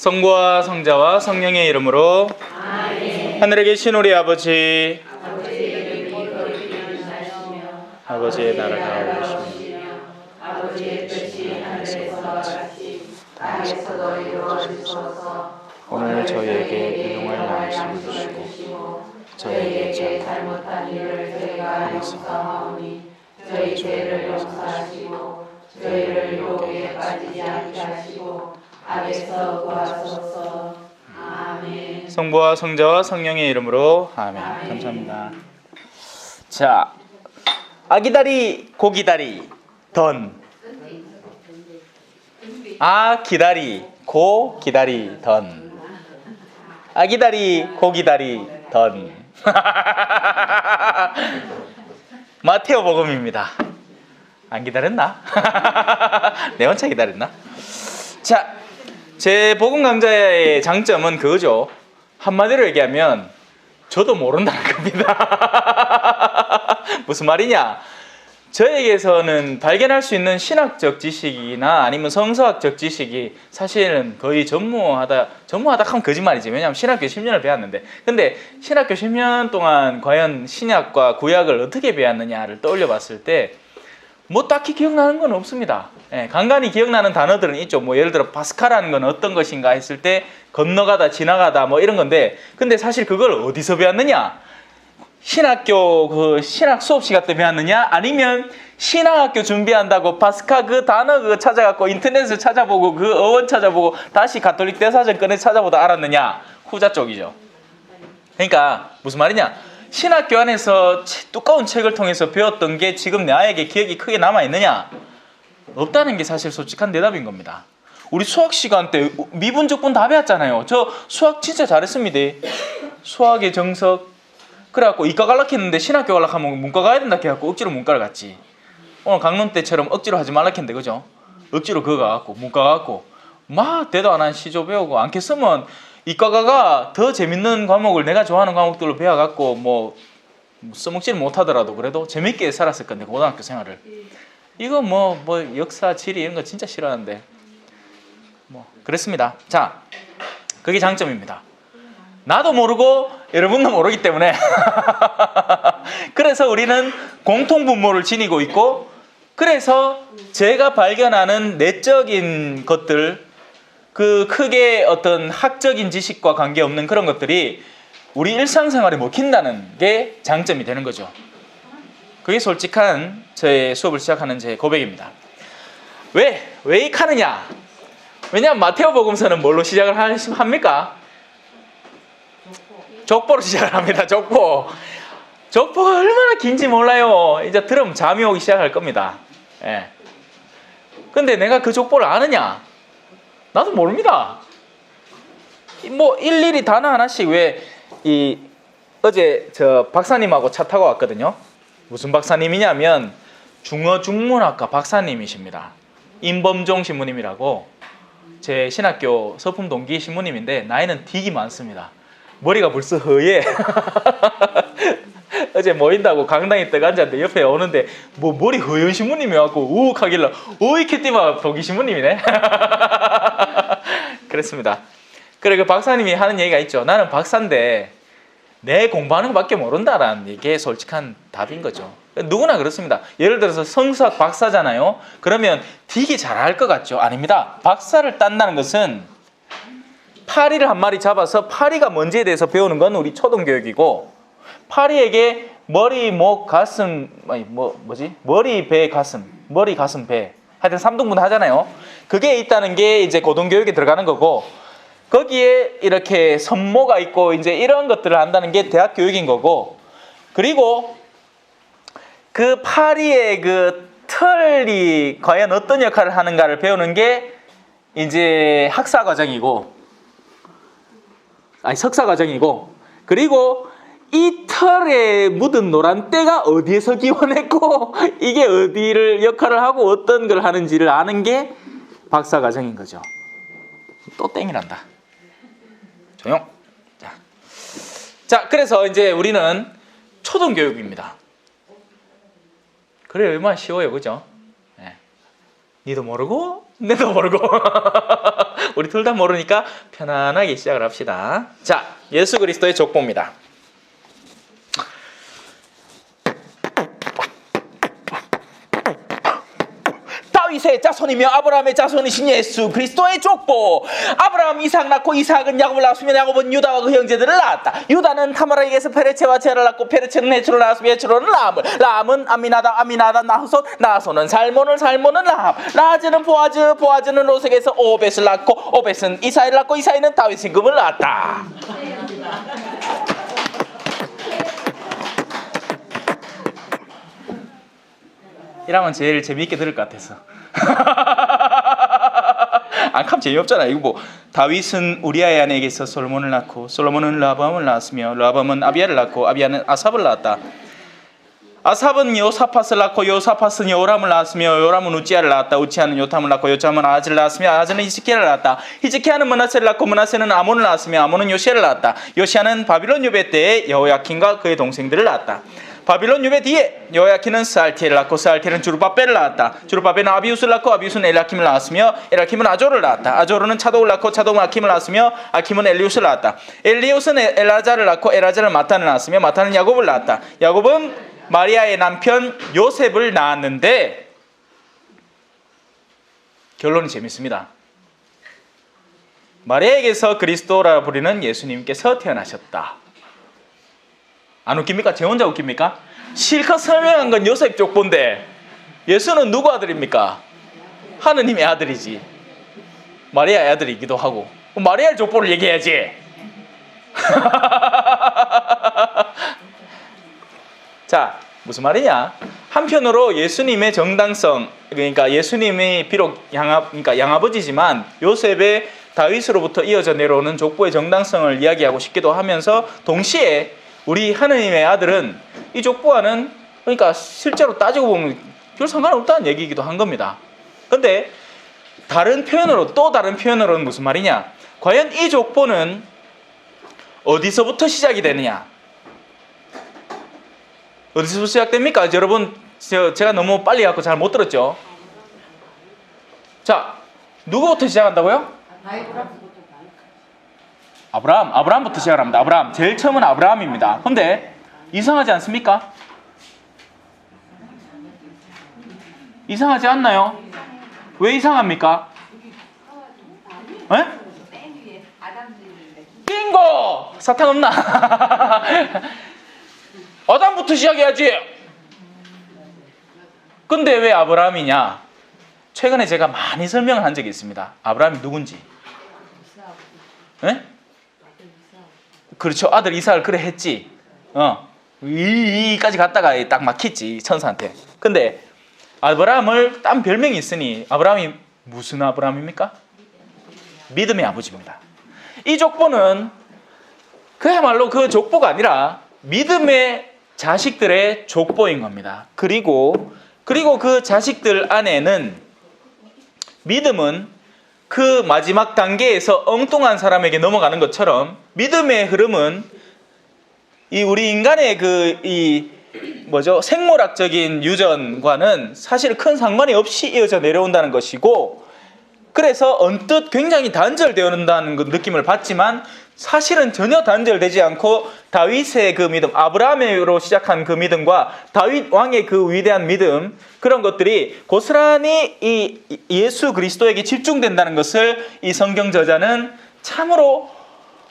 성부와 성자와 성령의 이름으로 아멘. 하늘에 계신 우리 아버지, 아버지의 나라가 오시며 아버지의 뜻이 하늘에서 같이 땅에서도 이루어지소서. 오늘 저희에게 일용할 양식을 주시고 저희에게 잘못한 일을 저희가 용서하오니 저희 죄를 용서하시고 저희를 유혹에 빠지지 않게 하시고 악에서 구하소서. 아멘. 성부와 성자와 성령의 이름으로 아멘. 감사합니다. 자, 아기다리 고기다리 던. 아기다리 고기다리 던. 아기다리 고기다리 던. 마테오 복음입니다. 안 기다렸나? 내 혼자 기다렸나? 자, 제 복음 강좌의 장점은 그거죠. 한마디로 얘기하면 저도 모른다는 겁니다. 무슨 말이냐? 저에게서는 발견할 수 있는 신학적 지식이나 아니면 성서학적 지식이 사실은 거의 전무하다 하면 거짓말이지. 왜냐하면 신학교 10년을 배웠는데, 근데 신학교 10년 동안 과연 신약과 구약을 어떻게 배웠느냐를 떠올려 봤을 때 뭐 딱히 기억나는 건 없습니다. 예, 간간히 기억나는 단어들은 있죠. 뭐 예를 들어 파스카라는 건 어떤 것인가 했을 때 건너가다 지나가다 뭐 이런 건데, 근데 사실 그걸 어디서 배웠느냐? 신학교 그 신학 수업 시간 때 배웠느냐? 아니면 신학학교 준비한다고 파스카 그 단어 그거 찾아갖고 인터넷에서 찾아보고 그 어원 찾아보고 다시 가톨릭 대사전 꺼내 찾아보다 알았느냐? 후자 쪽이죠. 그러니까 무슨 말이냐? 신학교 안에서 두꺼운 책을 통해서 배웠던 게 지금 나에게 기억이 크게 남아있느냐? 없다는 게 사실 솔직한 대답인 겁니다. 우리 수학 시간 때 미분적분 다 배웠잖아요. 저 수학 진짜 잘했습니다. 수학의 정석. 그래갖고 이과 갈락했는데 신학교 갈락하면 문과 가야 된다 해갖고 억지로 문과를 갔지. 오늘 강론 때처럼 억지로 하지 말라 했는데, 그죠? 억지로 그거 가갖고 문과 가갖고 막 대도 안 한 시조 배우고 안 켰으면 이과가가 더 재밌는 과목을 내가 좋아하는 과목들로 배워갖고 뭐 써먹지는 못하더라도 그래도 재밌게 살았을 건데, 고등학교 생활을. 이거 뭐 역사, 지리 이런 거 진짜 싫어하는데 뭐 그랬습니다. 자, 그게 장점입니다. 나도 모르고 여러분도 모르기 때문에 그래서 우리는 공통분모를 지니고 있고, 그래서 제가 발견하는 내적인 것들, 그 크게 어떤 학적인 지식과 관계없는 그런 것들이 우리 일상생활에 먹힌다는 게 장점이 되는 거죠. 그게 솔직한 저의 수업을 시작하는 제 고백입니다. 왜 이카느냐? 왜냐하면 마테오 복음서는 뭘로 시작을 합니까? 족보로 시작을 합니다. 족보가 얼마나 긴지 몰라요. 이제 들으면 잠이 오기 시작할 겁니다. 예. 근데 내가 그 족보를 아느냐? 나도 모릅니다. 뭐 일일이 단어 하나씩. 어제 저 박사님하고 차 타고 왔거든요. 무슨 박사님이냐면 중어중문학과 박사님이십니다. 임범종 신부님이라고 제 신학교 서품 동기 신부님인데 나이는 되게 많습니다. 머리가 벌써 허예. 어제 모인다고 강당에 떠 앉았는데 옆에 오는데 뭐 머리 허연 신부님이 와갖고 우욱 하길래 오이케티마 동기 신부님이네. 그랬습니다. 그래, 그 박사님이 하는 얘기가 있죠. 나는 박사인데 내 공부하는 것밖에 모른다라는 게 솔직한 답인 거죠. 누구나 그렇습니다. 예를 들어서 성수학 박사잖아요. 그러면 되게 잘할 것 같죠? 아닙니다. 박사를 딴다는 것은 파리를 한 마리 잡아서 파리가 뭔지에 대해서 배우는 건 우리 초등교육이고, 파리에게 머리, 목, 가슴, 머리, 배, 가슴, 머리, 가슴, 배, 하여튼 3등분 하잖아요. 그게 있다는 게 이제 고등교육에 들어가는 거고, 거기에 이렇게 선모가 있고 이제 이런 것들을 한다는 게 대학 교육인 거고, 그리고 그 파리의 그 털이 과연 어떤 역할을 하는가를 배우는 게 이제 학사 과정이고, 석사 과정이고, 그리고 이 털에 묻은 노란 때가 어디에서 기원했고 이게 어디를 역할을 하고 어떤 걸 하는지를 아는 게 박사 과정인 거죠. 또 땡이란다. 조용. 자, 그래서 이제 우리는 초등교육입니다. 그래 얼마나 쉬워요, 그죠? 네. 니도 모르고 내도 모르고 우리 둘 다 모르니까 편안하게 시작을 합시다. 자, 예수 그리스도의 족보입니다. 다윗의 자손이며 아브라함의 자손이신 예수 그리스도의 족보. 아브라함 이삭 낳고 이삭은 야곱을 낳았으며 야곱은 유다와 그 형제들을 낳았다. 유다는 타마라에게서 페레체와 제라를 낳고 페레체는 헤츠로를 낳았으며 헤츠로는 라함을, 라함은 아미나답 나하손은 살몬은 라합, 라하즈는 보아즈는 로색에서 오벳을 낳고 오벳은 이사이를 낳고 이사이는 다윗의 금을 낳았다. 이러면 제일 재미있게 들을 것 같아서. 안 하면 재미없잖아. 이거 뭐 다윗은 우리아의 아내에게서 솔로몬을 낳고 솔로몬은 르하밤을 낳았으며 르하밤은 아비야를 낳고 아비야는 아삽을 낳았다. 아삽은 요사팟을 낳고 요사팟은 요람을 낳았으며 요람은 우찌야를 낳았다. 우찌야는 요탐을 낳고 요탐은 아하즈를 낳았으며 아하즈는 히즈키야를 낳았다. 히즈키야는 므낫세를 낳고 므낫세는 아몬을 낳았으며 아몬은 요시야를 낳았다. 요시야는 바빌론 유배 때에 여호야킨과 그의 동생들을 낳았다. 바빌론 유배 뒤에 여호야킨은 스알티엘을 낳고 스알티엘은 주르바벨을 낳았다. 주르바벨은 아비우스를 낳고 아비우스는 엘라킴을 낳았으며 엘라킴은 아조를 낳았다. 아조르는 차독을 낳고 차독은 아킴을 낳았으며 아킴은 엘리우스를 낳았다. 엘리우스는 엘라자를 낳고 엘라자는 마탄을 낳았으며 마탄은 야곱을 낳았다. 야곱은 마리아의 남편 요셉을 낳았는데 결론이 재밌습니다. 마리아에게서 그리스도라 부르는 예수님께서 태어나셨다. 안 웃깁니까? 제 혼자 웃깁니까? 실컷 설명한 건 요셉 족보인데 예수는 누구 아들입니까? 하느님의 아들이지. 마리아의 아들이기도 하고. 마리아의 족보를 얘기해야지. 자, 무슨 말이냐? 한편으로 예수님의 정당성, 그러니까 예수님이 비록 양아버지지만 요셉의 다윗으로부터 이어져 내려오는 족보의 정당성을 이야기하고 싶기도 하면서 동시에 우리 하느님의 아들은 이 족보와는 그러니까 실제로 따지고 보면 별 상관없다는 얘기이기도 한 겁니다. 근데 다른 표현으로는 무슨 말이냐? 과연 이 족보는 어디서부터 시작이 되느냐? 어디서부터 시작됩니까? 여러분, 제가 너무 빨리 갖고 잘 못 들었죠? 자, 누구부터 시작한다고요? 아브라함부터 시작합니다. 아브라함. 제일 처음은 아브라함입니다. 근데 이상하지 않습니까? 이상하지 않나요? 왜 이상합니까? 에? 빙고! 사탕 없나? 아담부터 시작해야지. 근데 왜 아브라함이냐? 최근에 제가 많이 설명을 한 적이 있습니다. 아브라함이 누군지. 에? 그렇죠. 아들 이삭을 그래 했지. 이까지 갔다가 딱 막혔지. 천사한테. 근데 아브라함을 딴 별명이 있으니 아브라함이 무슨 아브라함입니까? 믿음의 아버지입니다. 이 족보는 그야말로 그 족보가 아니라 믿음의 자식들의 족보인 겁니다. 그리고 그 자식들 안에는 믿음은 그 마지막 단계에서 엉뚱한 사람에게 넘어가는 것처럼 믿음의 흐름은 이 우리 인간의 생물학적인 유전과는 사실 큰 상관이 없이 이어져 내려온다는 것이고, 그래서 언뜻 굉장히 단절되어 온다는 느낌을 받지만 사실은 전혀 단절되지 않고 다윗의 그 믿음, 아브라함으로 시작한 그 믿음과 다윗 왕의 그 위대한 믿음, 그런 것들이 고스란히 이 예수 그리스도에게 집중된다는 것을 이 성경 저자는 참으로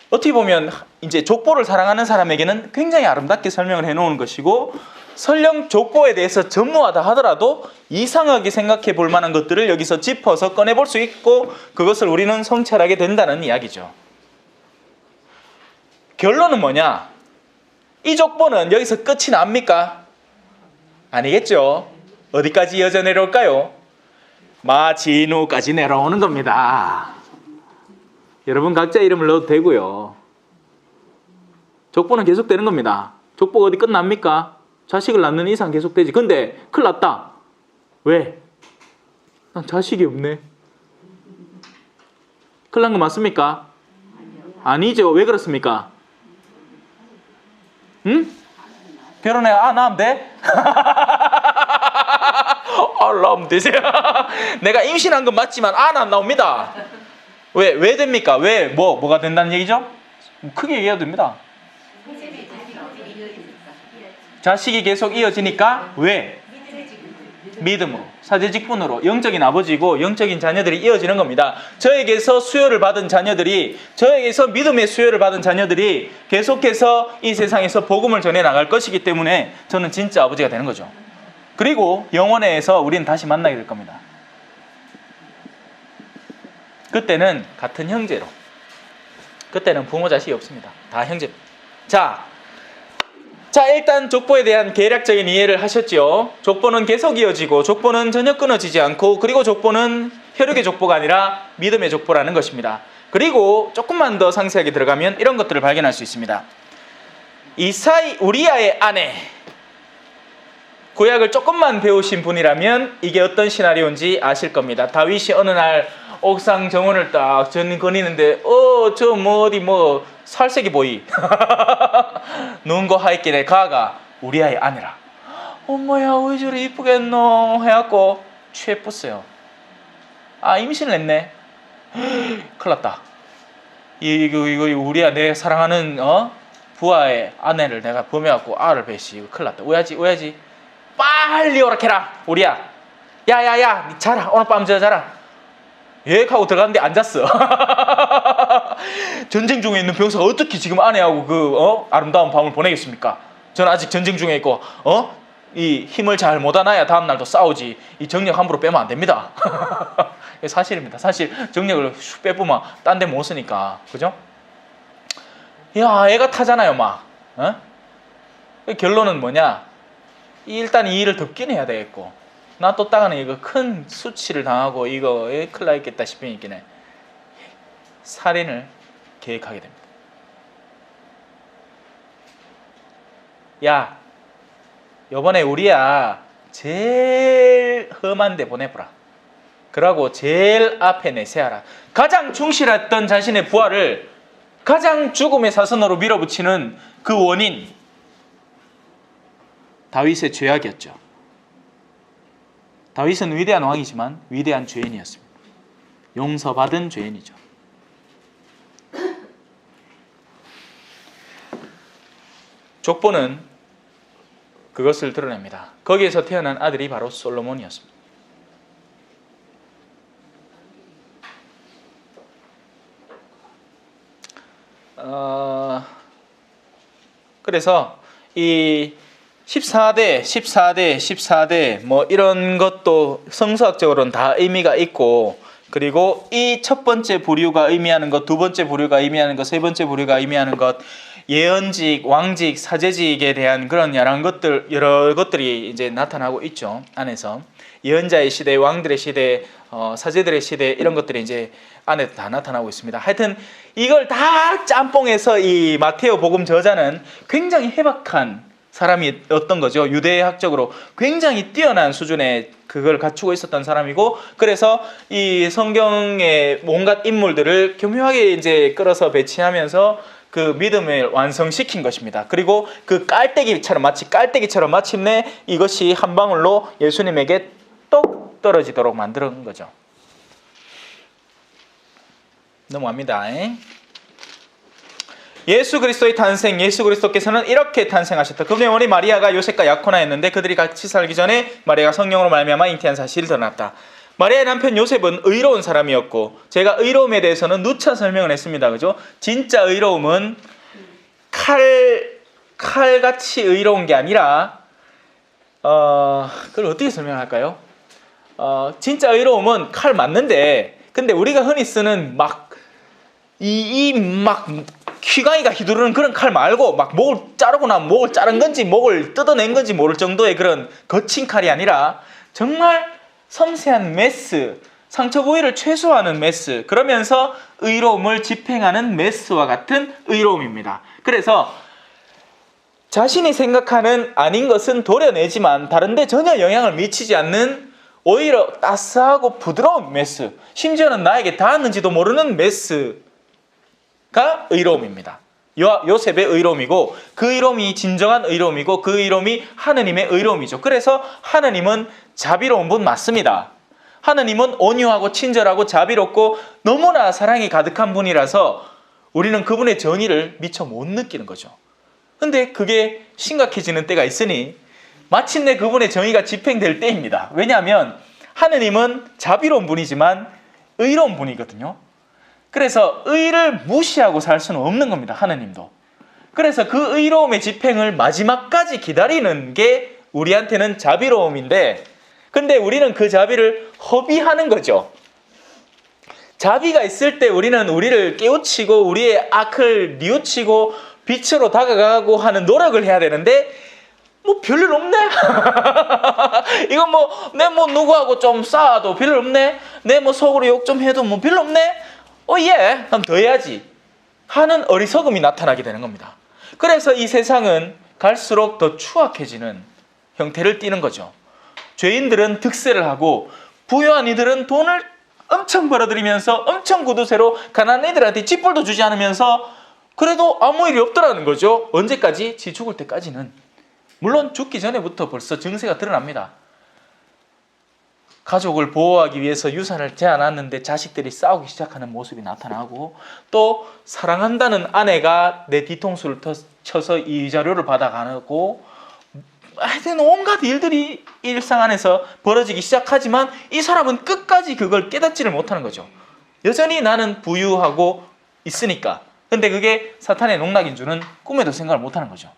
어떻게 보면 이제 족보를 사랑하는 사람에게는 굉장히 아름답게 설명을 해놓은 것이고, 설령 족보에 대해서 전무하다 하더라도 이상하게 생각해 볼 만한 것들을 여기서 짚어서 꺼내볼 수 있고, 그것을 우리는 성찰하게 된다는 이야기죠. 결론은 뭐냐? 이 족보는 여기서 끝이 납니까? 아니겠죠. 어디까지 이어져 내려올까요? 마진우까지 내려오는 겁니다. 여러분 각자 이름을 넣어도 되고요. 족보는 계속되는 겁니다. 족보가 어디 끝납니까? 자식을 낳는 이상 계속되지. 근데 큰일 났다. 왜? 난 자식이 없네. 큰일 난 거 맞습니까? 아니죠. 왜 그렇습니까? 응? 결혼해. 낳으면 돼? 낳으면 되세요. 내가 임신한 건 맞지만 안 나옵니다. 왜 됩니까? 뭐가 된다는 얘기죠? 크게 얘기해도 됩니다. 자식이 계속 이어지니까 왜? 믿음으로, 사제직분으로 영적인 아버지고 영적인 자녀들이 이어지는 겁니다. 저에게서 수요를 받은 자녀들이, 저에게서 믿음의 수요를 받은 자녀들이 계속해서 이 세상에서 복음을 전해 나갈 것이기 때문에 저는 진짜 아버지가 되는 거죠. 그리고 영원에서 우리는 다시 만나게 될 겁니다. 그때는 같은 형제로, 그때는 부모 자식이 없습니다. 다 형제. 자, 일단 족보에 대한 개략적인 이해를 하셨죠. 족보는 계속 이어지고 족보는 전혀 끊어지지 않고, 그리고 족보는 혈육의 족보가 아니라 믿음의 족보라는 것입니다. 그리고 조금만 더 상세하게 들어가면 이런 것들을 발견할 수 있습니다. 우리아의 아내, 구약을 조금만 배우신 분이라면 이게 어떤 시나리오인지 아실 겁니다. 다윗이 어느 날 옥상 정원을 딱 거니는데 저 어디 살색이 보이 누운 거 하있길래 가가 우리아의 아내라. 엄마야 왜 저리 이쁘겠노 해갖고 취해뿌어요. 임신을 했네. 큰일 났다. 이거 우리야, 내 사랑하는 부하의 아내를 내가 범해갖고 알을 뱄시. 이거 큰일 났다. 오야지 빨리 오락해라. 우리야, 야야야 니 자라, 오늘 밤 저 자라. 예 하고 들어갔는데 안 잤어. 전쟁 중에 있는 병사가 어떻게 지금 아내하고 아름다운 밤을 보내겠습니까? 저는 아직 전쟁 중에 있고 이 힘을 잘 못 안아야 다음 날도 싸우지. 이 정력 함부로 빼면 안 됩니다. 사실입니다. 사실 정력을 빼보면 딴 데 못 쓰니까. 그죠? 야, 애가 타잖아요 막. 결론은 뭐냐? 일단 이 일을 덮긴 해야 되겠고, 나 또 따가는 이거 큰 수치를 당하고 이거 큰일 나겠다 싶으니까 살인을 계획하게 됩니다. 야, 요번에 우리야 제일 험한 데 보내보라. 그러고 제일 앞에 내세워라. 가장 충실했던 자신의 부하를 가장 죽음의 사선으로 밀어붙이는 그 원인, 다윗의 죄악이었죠. 다윗은 위대한 왕이지만 위대한 죄인이었습니다. 용서받은 죄인이죠. 족보는 그것을 드러냅니다. 거기에서 태어난 아들이 바로 솔로몬이었습니다. 그래서 이 14대 뭐 이런 것도 성서학적으로는 다 의미가 있고, 그리고 이 첫 번째 부류가 의미하는 것, 두 번째 부류가 의미하는 것, 세 번째 부류가 의미하는 것, 예언직, 왕직, 사제직에 대한 그런 여러 것들이 이제 나타나고 있죠. 안에서 예언자의 시대, 왕들의 시대, 사제들의 시대, 이런 것들이 이제 안에 다 나타나고 있습니다. 하여튼 이걸 다 짬뽕해서 이 마테오 복음 저자는 굉장히 해박한 사람이었던 거죠. 유대학적으로 굉장히 뛰어난 수준의 그걸 갖추고 있었던 사람이고, 그래서 이 성경의 온갖 인물들을 교묘하게 이제 끌어서 배치하면서 그 믿음을 완성시킨 것입니다. 그리고 그 마치 깔때기처럼 마침내 이것이 한 방울로 예수님에게 똑 떨어지도록 만드는 거죠. 넘어갑니다. 예수 그리스도의 탄생, 예수 그리스도께서는 이렇게 탄생하셨다. 그분의 어머니 마리아가 요셉과 약혼하였는데 그들이 같이 살기 전에 마리아가 성령으로 말미암아 잉태한 사실이 드러났다. 마리아의 남편 요셉은 의로운 사람이었고, 제가 의로움에 대해서는 누차 설명을 했습니다. 그죠? 진짜 의로움은 칼같이 의로운 게 아니라 그걸 어떻게 설명할까요? 진짜 의로움은 칼 맞는데, 근데 우리가 흔히 쓰는 휘강이가 휘두르는 그런 칼 말고 목을 자르고 나면 목을 자른 건지 목을 뜯어낸 건지 모를 정도의 그런 거친 칼이 아니라 정말 섬세한 메스, 상처 부위를 최소화하는 메스, 그러면서 의로움을 집행하는 메스와 같은 의로움입니다. 그래서 자신이 생각하는 아닌 것은 도려내지만 다른데 전혀 영향을 미치지 않는 오히려 따스하고 부드러운 메스, 심지어는 나에게 닿았는지도 모르는 메스가 의로움입니다. 요셉의 의로움이고, 그 의로움이 진정한 의로움이고, 그 의로움이 하느님의 의로움이죠. 그래서 하느님은 자비로운 분 맞습니다. 하느님은 온유하고 친절하고 자비롭고 너무나 사랑이 가득한 분이라서 우리는 그분의 정의를 미처 못 느끼는 거죠. 근데 그게 심각해지는 때가 있으니 마침내 그분의 정의가 집행될 때입니다. 왜냐하면 하느님은 자비로운 분이지만 의로운 분이거든요. 그래서 의를 무시하고 살 수는 없는 겁니다. 하느님도. 그래서 그 의로움의 집행을 마지막까지 기다리는 게 우리한테는 자비로움인데, 근데 우리는 그 자비를 허비하는 거죠. 자비가 있을 때 우리는 우리를 깨우치고 우리의 악을 뉘우치고 빛으로 다가가고 하는 노력을 해야 되는데 뭐 별일 없네. 이거 뭐 내 뭐 누구하고 좀 싸워도 별일 없네. 내 뭐 속으로 욕 좀 해도 뭐 별일 없네. 예, 그럼 더 해야지 하는 어리석음이 나타나게 되는 겁니다. 그래서 이 세상은 갈수록 더 추악해지는 형태를 띠는 거죠. 죄인들은 득세를 하고 부유한 이들은 돈을 엄청 벌어들이면서 엄청 구두쇠로 가난한 이들한테 찌뿔도 주지 않으면서 그래도 아무 일이 없더라는 거죠. 언제까지? 지 죽을 때까지는. 물론 죽기 전에부터 벌써 증세가 드러납니다. 가족을 보호하기 위해서 유산을 제안했는데 자식들이 싸우기 시작하는 모습이 나타나고, 또 사랑한다는 아내가 내 뒤통수를 쳐서 이자료를 받아가고, 하여튼 온갖 일들이 일상 안에서 벌어지기 시작하지만 이 사람은 끝까지 그걸 깨닫지를 못하는 거죠. 여전히 나는 부유하고 있으니까. 근데 그게 사탄의 농락인 줄은 꿈에도 생각을 못하는 거죠.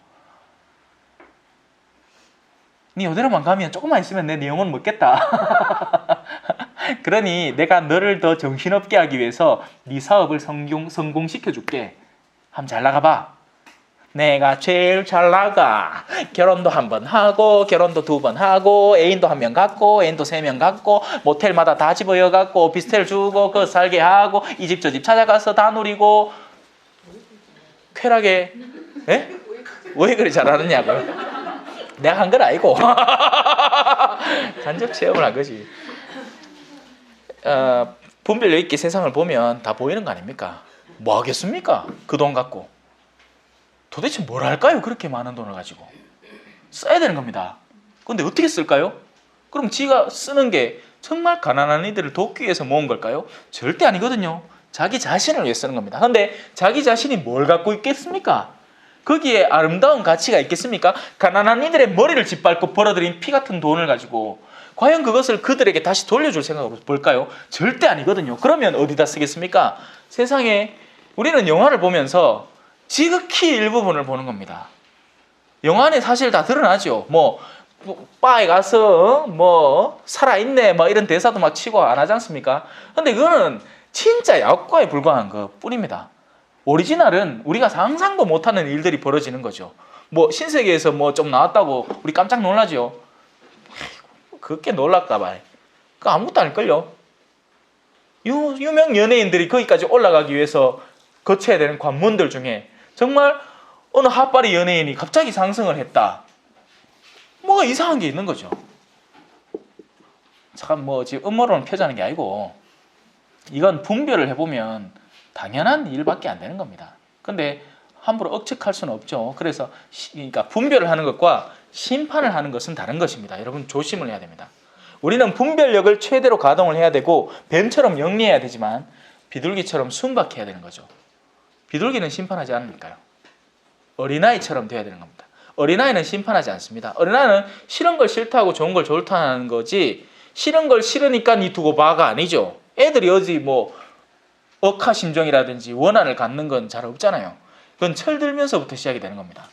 네 이대로만 가면 조금만 있으면 내 영혼 먹겠다. 그러니 내가 너를 더 정신없게 하기 위해서 네 사업을 성공시켜줄게. 한번 잘 나가봐. 내가 제일 잘 나가. 결혼도 한 번 하고 결혼도 2번 하고 애인도 1명 갖고 애인도 3명 갖고 모텔마다 다 집어여 갖고 오피스텔 주고 그 살게 하고 이 집 저 집 찾아가서 다 누리고. 쾌락에 예? 왜 그리 잘하느냐고요? 내가 한 건 아니고 간접 체험을 한 거지. 분별력 있게 세상을 보면 다 보이는 거 아닙니까? 뭐 하겠습니까? 그 돈 갖고 도대체 뭘 할까요? 그렇게 많은 돈을 가지고 써야 되는 겁니다. 근데 어떻게 쓸까요? 그럼 지가 쓰는 게 정말 가난한 이들을 돕기 위해서 모은 걸까요? 절대 아니거든요. 자기 자신을 위해 쓰는 겁니다. 근데 자기 자신이 뭘 갖고 있겠습니까? 거기에 아름다운 가치가 있겠습니까? 가난한 이들의 머리를 짓밟고 벌어들인 피 같은 돈을 가지고 과연 그것을 그들에게 다시 돌려줄 생각으로 볼까요? 절대 아니거든요. 그러면 어디다 쓰겠습니까? 세상에 우리는 영화를 보면서 지극히 일부분을 보는 겁니다. 영화 안에 사실 다 드러나죠. 뭐 바에 가서 뭐 살아있네 뭐 이런 대사도 막 치고 안 하지 않습니까? 근데 그거는 진짜 약과에 불과한 것 뿐입니다. 오리지널은 우리가 상상도 못하는 일들이 벌어지는 거죠. 뭐 신세계에서 뭐 좀 나왔다고 우리 깜짝 놀라죠. 그게 놀랄까 봐. 그거 아무것도 아닐걸요. 유명 연예인들이 거기까지 올라가기 위해서 거쳐야 되는 관문들 중에 정말 어느 핫바리 연예인이 갑자기 상승을 했다. 뭐가 이상한 게 있는 거죠. 참 뭐 지금 음모론을 펴자는 게 아니고 이건 분별을 해보면 당연한 일밖에 안 되는 겁니다. 근데 함부로 억측할 수는 없죠. 그래서 그러니까 분별을 하는 것과 심판을 하는 것은 다른 것입니다. 여러분 조심을 해야 됩니다. 우리는 분별력을 최대로 가동을 해야 되고 뱀처럼 영리해야 되지만 비둘기처럼 순박해야 되는 거죠. 비둘기는 심판하지 않으니까요. 어린아이처럼 돼야 되는 겁니다. 어린아이는 심판하지 않습니다. 어린아이는 싫은 걸 싫다고 좋은 걸 좋다는 거지 싫은 걸 싫으니까 니 두고 봐가 아니죠. 애들이 어디 뭐 억하심정이라든지 원한을 갖는 건 잘 없잖아요. 그건 철들면서부터 시작이 되는 겁니다.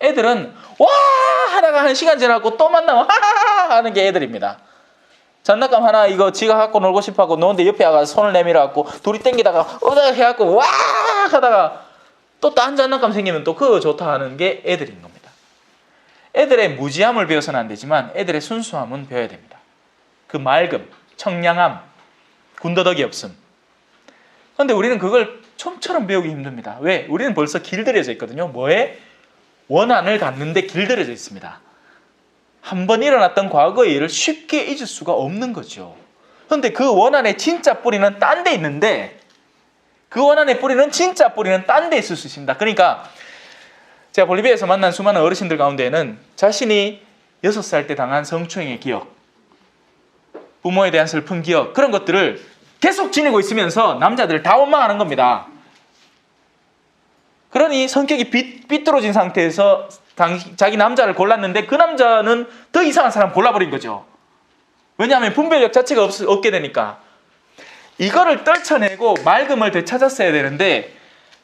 애들은 와 하다가 1시간 지나고 또 만나면 하하하 하는 게 애들입니다. 장난감 하나 이거 지가 갖고 놀고 싶어하고 노는데 옆에 와서 손을 내밀어갖고 둘이 땡기다가 으다 해갖고 와 하다가 또 딴 장난감 생기면 또 그거 좋다 하는 게 애들인 겁니다. 애들의 무지함을 배워서는 안 되지만 애들의 순수함은 배워야 됩니다. 그 맑음, 청량함, 군더더기 없음. 그런데 우리는 그걸 좀처럼 배우기 힘듭니다. 왜? 우리는 벌써 길들여져 있거든요. 뭐에? 원한을 갖는데 길들여져 있습니다. 한번 일어났던 과거의 일을 쉽게 잊을 수가 없는 거죠. 그런데 그 원한의 진짜 뿌리는 딴 데 있는데 그 원한의 뿌리는 진짜 뿌리는 딴 데 있을 수 있습니다. 그러니까 제가 볼리비아에서 만난 수많은 어르신들 가운데에는 자신이 6살 때 당한 성추행의 기억, 부모에 대한 슬픈 기억, 그런 것들을 계속 지니고 있으면서 남자들을 다 원망하는 겁니다. 그러니 성격이 삐뚤어진 상태에서 자기 남자를 골랐는데 그 남자는 더 이상한 사람 골라버린 거죠. 왜냐하면 분별력 자체가 없게 되니까. 이거를 떨쳐내고 맑음을 되찾았어야 되는데,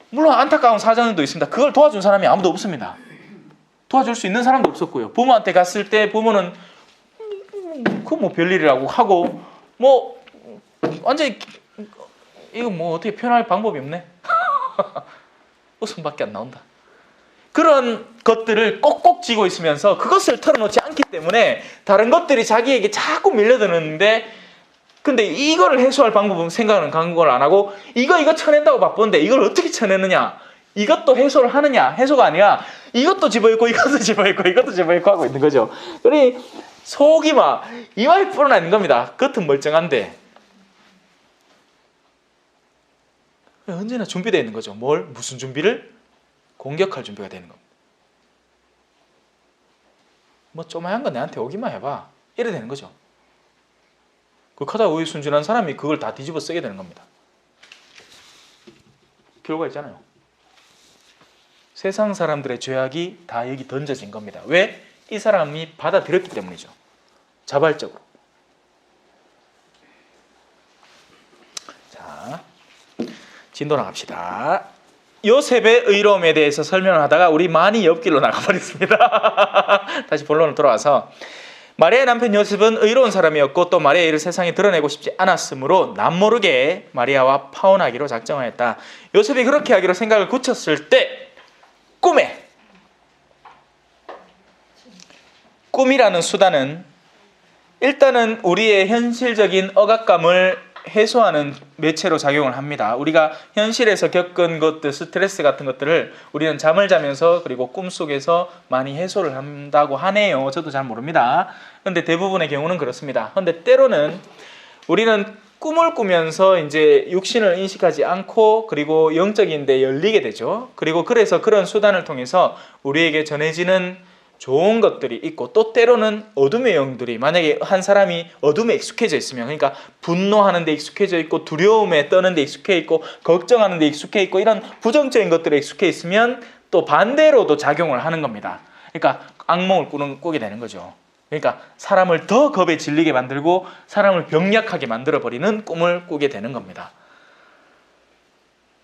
물론 안타까운 사정도 있습니다. 그걸 도와준 사람이 아무도 없습니다. 도와줄 수 있는 사람도 없었고요. 부모한테 갔을 때 부모는 그거 뭐 별일이라고 하고, 뭐 완전히 이거 뭐 어떻게 표현할 방법이 없네. 웃음밖에 안 나온다. 그런 것들을 꼭꼭 쥐고 있으면서 그것을 털어놓지 않기 때문에 다른 것들이 자기에게 자꾸 밀려드는데, 근데 이거를 해소할 방법은 생각은 강구를 안 하고 이거 쳐낸다고 바쁜데 이걸 어떻게 쳐내느냐, 이것도 해소를 하느냐, 해소가 아니라 이것도 집어있고 이것도 집어있고 이것도 집어있고 하고 있는 거죠. 그러니 속이 막 이마에 불어나 있는 겁니다. 겉은 멀쩡한데 언제나 준비되어 있는 거죠. 무슨 준비를? 공격할 준비가 되는 겁니다. 뭐 조그마한 거 내한테 오기만 해봐, 이래 되는 거죠. 극하다 우유 순진한 사람이 그걸 다 뒤집어 쓰게 되는 겁니다. 결과 있잖아요. 세상 사람들의 죄악이 다 여기 던져진 겁니다. 왜? 이 사람이 받아들였기 때문이죠. 자발적으로. 자, 진도 나갑시다. 요셉의 의로움에 대해서 설명을 하다가 우리 많이 옆길로 나가버렸습니다. 다시 본론으로 돌아와서, 마리아의 남편 요셉은 의로운 사람이었고 또 마리아의 일을 세상에 드러내고 싶지 않았으므로 남모르게 마리아와 파혼하기로 작정하였다. 요셉이 그렇게 하기로 생각을 굳혔을 때 꿈이라는 수단은 일단은 우리의 현실적인 억압감을 해소하는 매체로 작용을 합니다. 우리가 현실에서 겪은 것들, 스트레스 같은 것들을 우리는 잠을 자면서 그리고 꿈속에서 많이 해소를 한다고 하네요. 저도 잘 모릅니다. 그런데 대부분의 경우는 그렇습니다. 그런데 때로는 우리는 꿈을 꾸면서 이제 육신을 인식하지 않고 그리고 영적인 데 열리게 되죠. 그리고 그래서 그런 수단을 통해서 우리에게 전해지는 좋은 것들이 있고, 또 때로는 어둠의 영들이, 만약에 한 사람이 어둠에 익숙해져 있으면, 그러니까 분노하는 데 익숙해져 있고 두려움에 떠는 데 익숙해 있고 걱정하는 데 익숙해 있고 이런 부정적인 것들에 익숙해 있으면 또 반대로도 작용을 하는 겁니다. 그러니까 악몽을 꾸게 되는 거죠. 그러니까 사람을 더 겁에 질리게 만들고 사람을 병약하게 만들어버리는 꿈을 꾸게 되는 겁니다.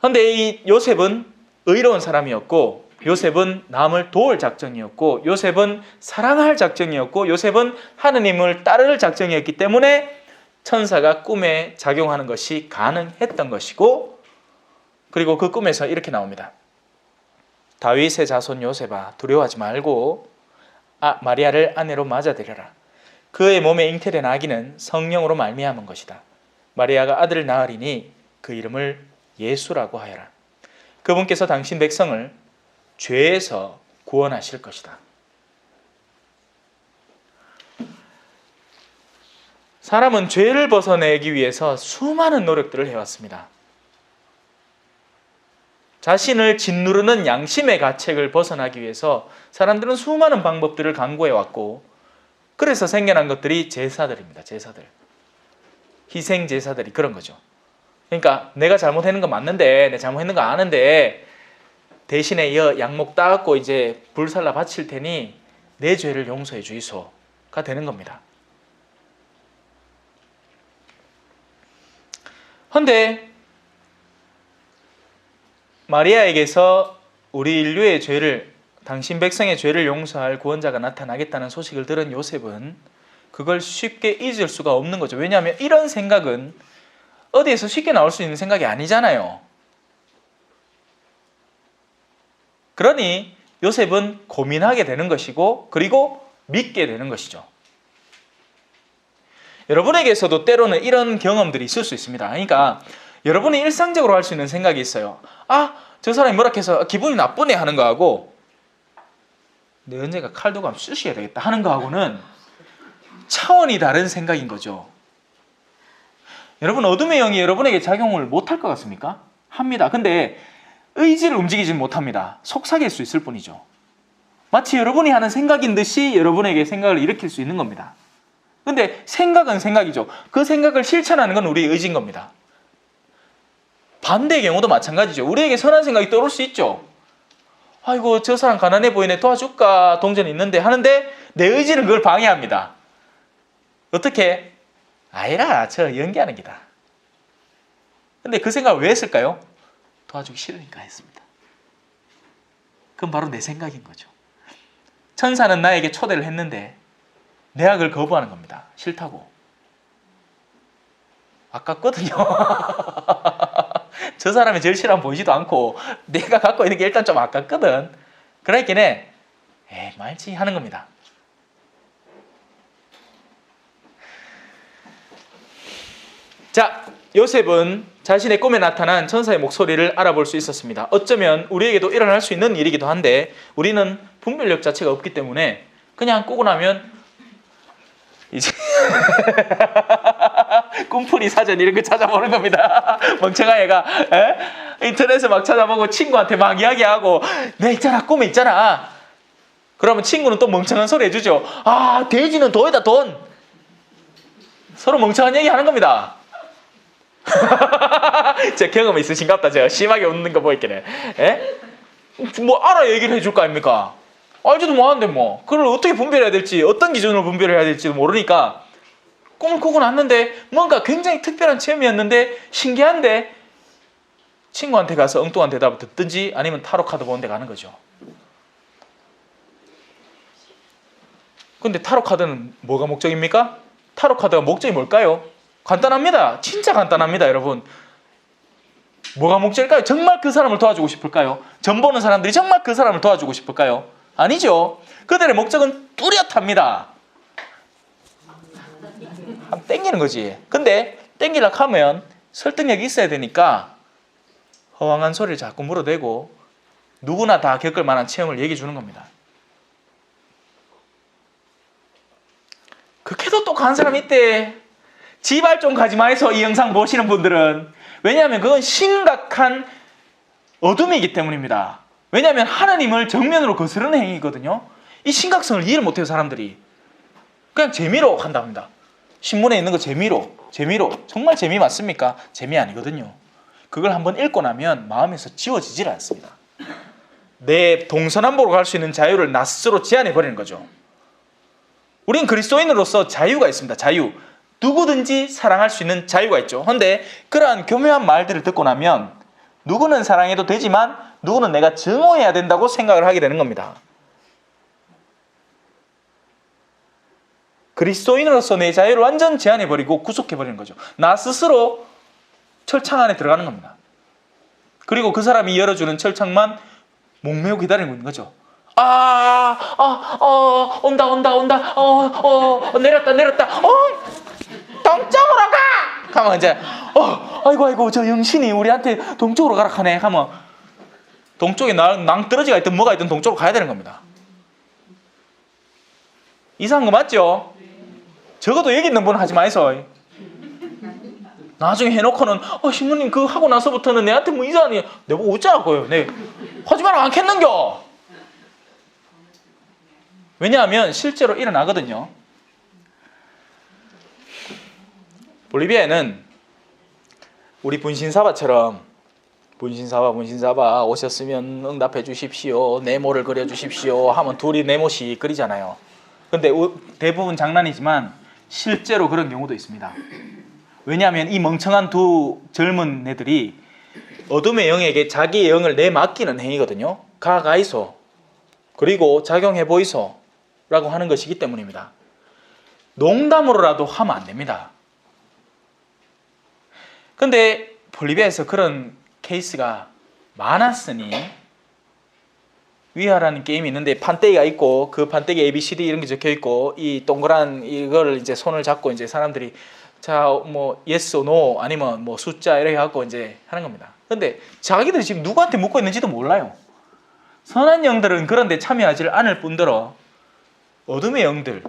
그런데 이 요셉은 의로운 사람이었고, 요셉은 남을 도울 작정이었고, 요셉은 사랑할 작정이었고, 요셉은 하느님을 따를 작정이었기 때문에 천사가 꿈에 작용하는 것이 가능했던 것이고, 그리고 그 꿈에서 이렇게 나옵니다. 다윗의 자손 요셉아, 두려워하지 말고 마리아를 아내로 맞아들여라. 그의 몸에 잉태된 아기는 성령으로 말미암은 것이다. 마리아가 아들을 낳으리니 그 이름을 예수라고 하여라. 그분께서 당신 백성을 죄에서 구원하실 것이다. 사람은 죄를 벗어내기 위해서 수많은 노력들을 해왔습니다. 자신을 짓누르는 양심의 가책을 벗어나기 위해서 사람들은 수많은 방법들을 강구해왔고, 그래서 생겨난 것들이 제사들입니다. 제사들. 희생 제사들이 그런 거죠. 그러니까 내가 잘못했는 거 맞는데, 내가 잘못했는 거 아는데 대신에 양목 따갖고 이제 불살라 바칠 테니 내 죄를 용서해 주이소가 되는 겁니다. 그런데 마리아에게서 우리 인류의 죄를, 당신 백성의 죄를 용서할 구원자가 나타나겠다는 소식을 들은 요셉은 그걸 쉽게 잊을 수가 없는 거죠. 왜냐하면 이런 생각은 어디에서 쉽게 나올 수 있는 생각이 아니잖아요. 그러니 요셉은 고민하게 되는 것이고, 그리고 믿게 되는 것이죠. 여러분에게서도 때로는 이런 경험들이 있을 수 있습니다. 그러니까 여러분이 일상적으로 할 수 있는 생각이 있어요. 저 사람이 뭐라 해서 기분이 나쁘네 하는 거하고, 내 언제가 칼 들고 하면 쑤셔야 되겠다 하는 거하고는 차원이 다른 생각인 거죠. 여러분, 어둠의 영이 여러분에게 작용을 못할 것 같습니까? 합니다. 근데 의지를 움직이지 못합니다. 속삭일 수 있을 뿐이죠. 마치 여러분이 하는 생각인 듯이 여러분에게 생각을 일으킬 수 있는 겁니다. 근데 생각은 생각이죠. 그 생각을 실천하는 건 우리의 의지인 겁니다. 반대의 경우도 마찬가지죠. 우리에게 선한 생각이 떠오를 수 있죠. 아이고 저 사람 가난해 보이네, 도와줄까, 동전이 있는데 하는데 내 의지는 그걸 방해합니다. 어떻게? 아니라 저 연기하는 기다. 근데 그 생각을 왜 했을까요? 도와주기 싫으니까 했습니다. 그건 바로 내 생각인 거죠. 천사는 나에게 초대를 했는데 내가 그걸 거부하는 겁니다. 싫다고. 아깝거든요. 저 사람의 절실함 보이지도 않고 내가 갖고 있는 게 일단 좀 아깝거든. 그러니까 말지 하는 겁니다. 자, 요셉은 자신의 꿈에 나타난 천사의 목소리를 알아볼 수 있었습니다. 어쩌면 우리에게도 일어날 수 있는 일이기도 한데 우리는 분별력 자체가 없기 때문에 그냥 꾸고 나면 이제 꿈풀이 사전 이런 거 찾아보는 겁니다. 멍청한 애가 인터넷에 막 찾아보고 친구한테 막 이야기하고 내 있잖아, 꿈에 있잖아. 그러면 친구는 또 멍청한 소리 해주죠. 아, 돼지는 돈이다, 돈. 서로 멍청한 얘기 하는 겁니다. 제 경험 있으신가 보다. 제가 심하게 웃는 거 보이겠네. 뭐 알아야 얘기를 해줄 거 아닙니까? 알지도 못하는데 뭐 그걸 어떻게 분별해야 될지, 어떤 기준으로 분별해야 될지도 모르니까 꿈을 꾸고 났는데 뭔가 굉장히 특별한 체험이었는데 신기한데 친구한테 가서 엉뚱한 대답을 듣든지 아니면 타로 카드 보는 데 가는 거죠. 근데 타로 카드는 뭐가 목적입니까? 타로 카드가 목적이 뭘까요? 간단합니다. 진짜 간단합니다, 여러분. 뭐가 목적일까요? 정말 그 사람을 도와주고 싶을까요? 점 보는 사람들이 정말 그 사람을 도와주고 싶을까요? 아니죠. 그들의 목적은 뚜렷합니다. 땡기는 거지. 근데 땡기려고 하면 설득력이 있어야 되니까 허황한 소리를 자꾸 물어대고 누구나 다 겪을 만한 체험을 얘기해 주는 겁니다. 그렇게도 똑똑한 사람이 있대. 지발 좀 가지 마이소, 이 영상 보시는 분들은. 왜냐하면 그건 심각한 어둠이기 때문입니다. 왜냐하면 하나님을 정면으로 거스르는 행위거든요. 이 심각성을 이해를 못해요, 사람들이. 그냥 재미로 한답니다. 신문에 있는 거 재미로. 정말 재미 맞습니까? 재미 아니거든요. 그걸 한번 읽고 나면 마음에서 지워지질 않습니다. 내 동서남북으로 갈 수 있는 자유를 나 스스로 제한해버리는 거죠. 우린 그리스도인으로서 자유가 있습니다. 자유. 누구든지 사랑할 수 있는 자유가 있죠. 그런데 그러한 교묘한 말들을 듣고 나면 누구는 사랑해도 되지만 누구는 내가 증오해야 된다고 생각을 하게 되는 겁니다. 그리스도인으로서 내 자유를 완전 제한해버리고 구속해버리는 거죠. 나 스스로 철창 안에 들어가는 겁니다. 그리고 그 사람이 열어주는 철창만 목매고 기다리는 있는 거죠. 온다, 내렸다, 동쪽으로 가! 하면 이제, 아이고, 저 영신이 우리한테 동쪽으로 가라 하네. 하면, 동쪽에 낭 떨어지가 있든 뭐가 있든 동쪽으로 가야 되는 겁니다. 이상한 거 맞죠? 적어도 여기 있는 분은 하지 마이소. 나중에 해놓고는, 신부님 그거 하고 나서부터는 내한테 뭐 이상하니, 내보고 웃자고요. 네. 하지 마라 않겠는겨? 왜냐하면 실제로 일어나거든요. 볼리비아에는 우리 분신사바처럼 분신사바 오셨으면 응답해 주십시오, 네모를 그려 주십시오 하면 둘이 네모씩 그리잖아요. 근데 대부분 장난이지만 실제로 그런 경우도 있습니다. 왜냐하면 이 멍청한 두 젊은 애들이 어둠의 영에게 자기의 영을 내맡기는 행위거든요. 가이소, 그리고 작용해 보이소 라고 하는 것이기 때문입니다. 농담으로라도 하면 안 됩니다. 근데 볼리비아에서 그런 케이스가 많았으니 위하라는 게임이 있는데 판때기가 있고 그 판때기 ABCD 이런 게 적혀 있고 이 동그란 이걸 이제 손을 잡고 이제 사람들이 자 뭐 yes or no 아니면 뭐 숫자 이렇게 갖고 이제 하는 겁니다. 근데 자기들이 지금 누구한테 묻고 있는지도 몰라요. 선한 영들은 그런 데 참여하지 않을 뿐더러 어둠의 영들,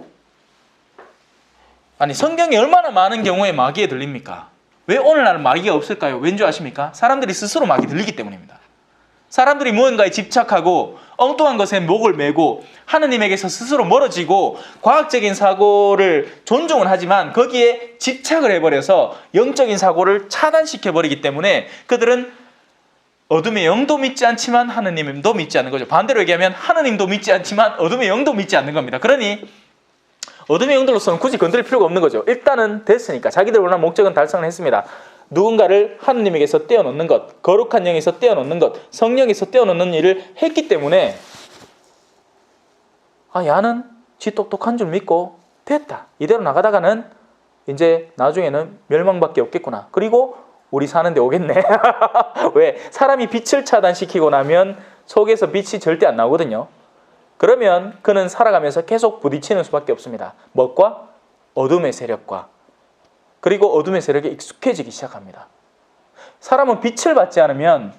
아니 성경에 얼마나 많은 경우에 마귀에 들립니까? 왜 오늘날은 마귀가 없을까요? 왠 줄 아십니까? 사람들이 스스로 마귀 들리기 때문입니다. 사람들이 무언가에 집착하고 엉뚱한 것에 목을 매고 하느님에게서 스스로 멀어지고 과학적인 사고를 존중은 하지만 거기에 집착을 해버려서 영적인 사고를 차단시켜버리기 때문에 그들은 어둠의 영도 믿지 않지만 하느님도 믿지 않는 거죠. 반대로 얘기하면 하느님도 믿지 않지만 어둠의 영도 믿지 않는 겁니다. 그러니 어둠의 영들로서는 굳이 건드릴 필요가 없는 거죠. 일단은 됐으니까 자기들 원하는 목적은 달성을 했습니다. 누군가를 하느님에게서 떼어놓는 것, 거룩한 영에서 떼어놓는 것, 성령에서 떼어놓는 일을 했기 때문에 야는 지 똑똑한 줄 믿고 됐다. 이대로 나가다가는 이제 나중에는 멸망밖에 없겠구나. 그리고 우리 사는 데 오겠네. 왜? 사람이 빛을 차단시키고 나면 속에서 빛이 절대 안 나오거든요. 그러면 그는 살아가면서 계속 부딪히는 수밖에 없습니다. 무엇과? 어둠의 세력과. 그리고 어둠의 세력에 익숙해지기 시작합니다. 사람은 빛을 받지 않으면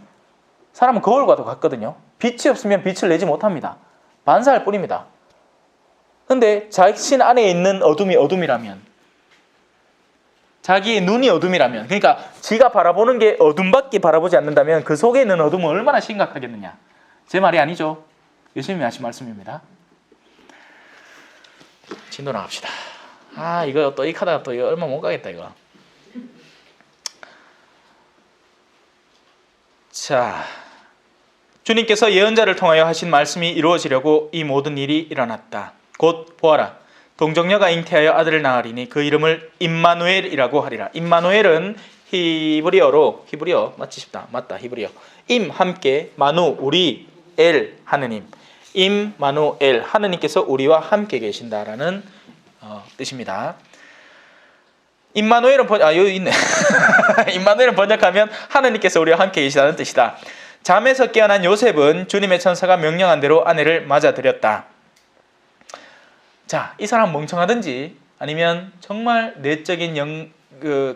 사람은 거울과도 같거든요. 빛이 없으면 빛을 내지 못합니다. 반사할 뿐입니다. 근데 자신 안에 있는 어둠이 어둠이라면, 자기의 눈이 어둠이라면, 그러니까 지가 바라보는 게 어둠밖에 바라보지 않는다면 그 속에 있는 어둠은 얼마나 심각하겠느냐. 제 말이 아니죠. 예수님이 하신 말씀입니다. 진도 나갑시다. 이거 또 이 카드가 또 이거 얼마 못 가겠다 이거. 자, 주님께서 예언자를 통하여 하신 말씀이 이루어지려고 이 모든 일이 일어났다. 곧 보아라, 동정녀가 잉태하여 아들을 낳으리니 그 이름을 임마누엘이라고 하리라. 임마누엘은 히브리어 맞지 싶다. 맞다, 히브리어. 임 함께, 마누 우리, 엘 하느님. 임마누엘, 하느님께서 우리와 함께 계신다라는 뜻입니다. 임마누엘은 여기 있네. 임마누엘은 번역하면 하느님께서 우리와 함께 계시다는 뜻이다. 잠에서 깨어난 요셉은 주님의 천사가 명령한 대로 아내를 맞아들였다. 자, 이 사람 멍청하든지 아니면 정말 내적인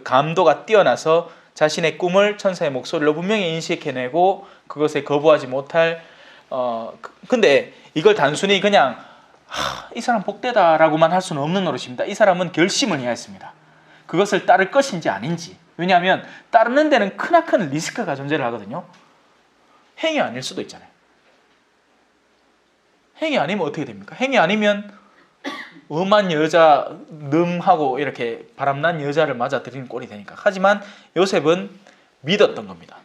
감도가 뛰어나서 자신의 꿈을 천사의 목소리로 분명히 인식해내고 그것에 거부하지 못할 근데 이걸 단순히 그냥 이 사람 복되다라고만 할 수는 없는 노릇입니다. 이 사람은 결심을 해야 했습니다. 그것을 따를 것인지 아닌지. 왜냐하면 따르는 데는 크나큰 리스크가 존재를 하거든요. 행위 아닐 수도 있잖아요. 행위 아니면 어떻게 됩니까? 행위 아니면 엄한 여자, 능하고 이렇게 바람난 여자를 맞아들이는 꼴이 되니까. 하지만 요셉은 믿었던 겁니다.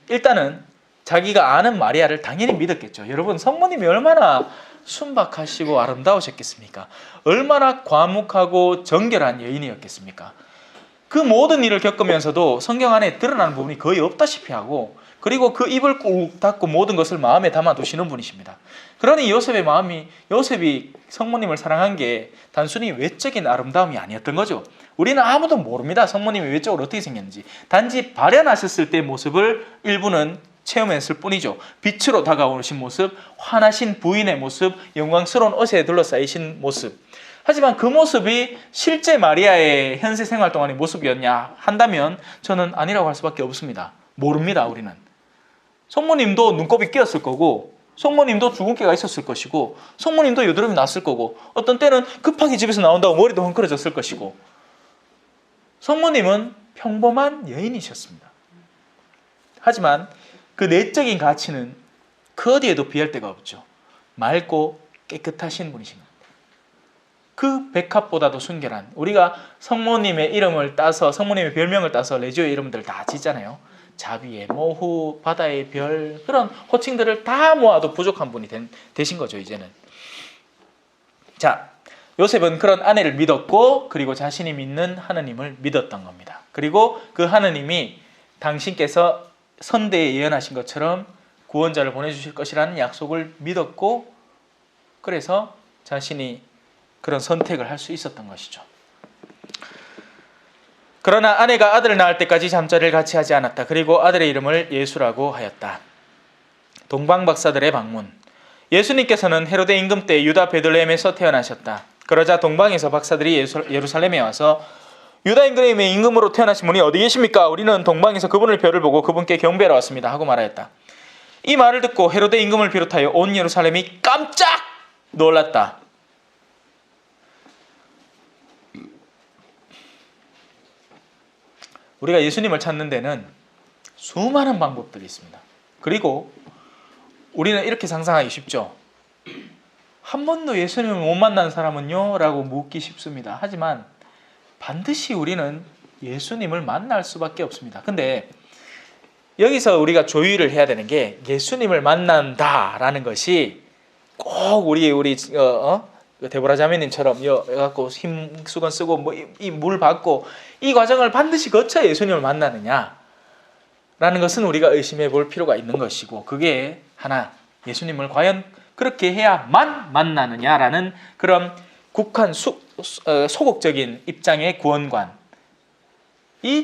일단은 자기가 아는 마리아를 당연히 믿었겠죠. 여러분, 성모님이 얼마나 순박하시고 아름다우셨겠습니까? 얼마나 과묵하고 정결한 여인이었겠습니까? 그 모든 일을 겪으면서도 성경 안에 드러나는 부분이 거의 없다시피 하고, 그리고 그 입을 꾹 닫고 모든 것을 마음에 담아두시는 분이십니다. 그러니 요셉이 성모님을 사랑한 게 단순히 외적인 아름다움이 아니었던 거죠. 우리는 아무도 모릅니다. 성모님이 외적으로 어떻게 생겼는지. 단지 발현하셨을 때의 모습을 일부는 체험했을 뿐이죠. 빛으로 다가오신 모습, 환하신 부인의 모습, 영광스러운 옷에 둘러싸이신 모습. 하지만 그 모습이 실제 마리아의 현세 생활 동안의 모습이었냐 한다면 저는 아니라고 할 수밖에 없습니다. 모릅니다, 우리는. 성모님도 눈곱이 끼었을 거고, 성모님도 주근깨가 있었을 것이고, 성모님도 여드름이 났을 거고, 어떤 때는 급하게 집에서 나온다고 머리도 헝클어졌을 것이고, 성모님은 평범한 여인이셨습니다. 하지만 그 내적인 가치는 그 어디에도 비할 데가 없죠. 맑고 깨끗하신 분이신 겁니다. 그 백합보다도 순결한, 우리가 성모님의 이름을 따서, 성모님의 별명을 따서 레지오의 이름들 다 짓잖아요. 자비의 모후, 바다의 별, 그런 호칭들을 다 모아도 부족한 분이 되신 거죠, 이제는. 자, 요셉은 그런 아내를 믿었고, 그리고 자신이 믿는 하느님을 믿었던 겁니다. 그리고 그 하느님이 당신께서 선대에 예언하신 것처럼 구원자를 보내주실 것이라는 약속을 믿었고, 그래서 자신이 그런 선택을 할 수 있었던 것이죠. 그러나 아내가 아들을 낳을 때까지 잠자리를 같이 하지 않았다. 그리고 아들의 이름을 예수라고 하였다. 동방박사들의 방문. 예수님께서는 헤로데 임금 때 유다 베들레헴에서 태어나셨다. 그러자 동방에서 박사들이 예루살렘에 와서 유다 임금의 임금으로 태어나신 분이 어디 계십니까? 우리는 동방에서 그분의 별을 보고 그분께 경배하러 왔습니다 하고 말하였다. 이 말을 듣고 헤로데 임금을 비롯하여 온 예루살렘이 깜짝 놀랐다. 우리가 예수님을 찾는 데는 수많은 방법들이 있습니다. 그리고 우리는 이렇게 상상하기 쉽죠. 한 번도 예수님을 못 만난 사람은요? 라고 묻기 쉽습니다. 하지만 반드시 우리는 예수님을 만날 수밖에 없습니다. 근데 여기서 우리가 조율을 해야 되는 게 예수님을 만난다라는 것이 꼭 우리 데보라 자매님처럼 갖고 힘수건 쓰고 뭐 이 물 받고 이 과정을 반드시 거쳐 예수님을 만나느냐라는 것은 우리가 의심해 볼 필요가 있는 것이고, 그게 하나, 예수님을 과연 그렇게 해야만 만나느냐라는 그런 국한 소극적인 입장의 구원관이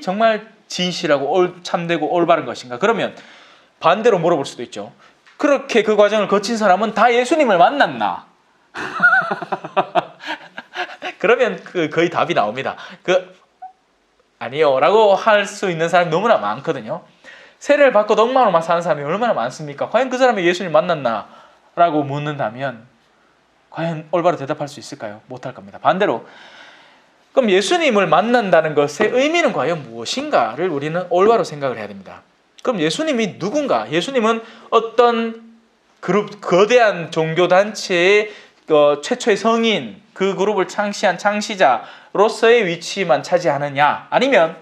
정말 진실하고 참되고 올바른 것인가? 그러면 반대로 물어볼 수도 있죠. 그렇게 그 과정을 거친 사람은 다 예수님을 만났나? 그러면 거의 답이 나옵니다. 아니요 라고 할 수 있는 사람이 너무나 많거든요. 세례를 받고 덕마로만 사는 사람이 얼마나 많습니까? 과연 그 사람이 예수님 만났나? 라고 묻는다면 과연 올바로 대답할 수 있을까요? 못할 겁니다. 반대로 그럼 예수님을 만난다는 것의 의미는 과연 무엇인가를 우리는 올바로 생각을 해야 됩니다. 그럼 예수님이 누군가? 예수님은 어떤 거대한 종교단체의 최초의 성인, 그 그룹을 창시한 창시자로서의 위치만 차지하느냐? 아니면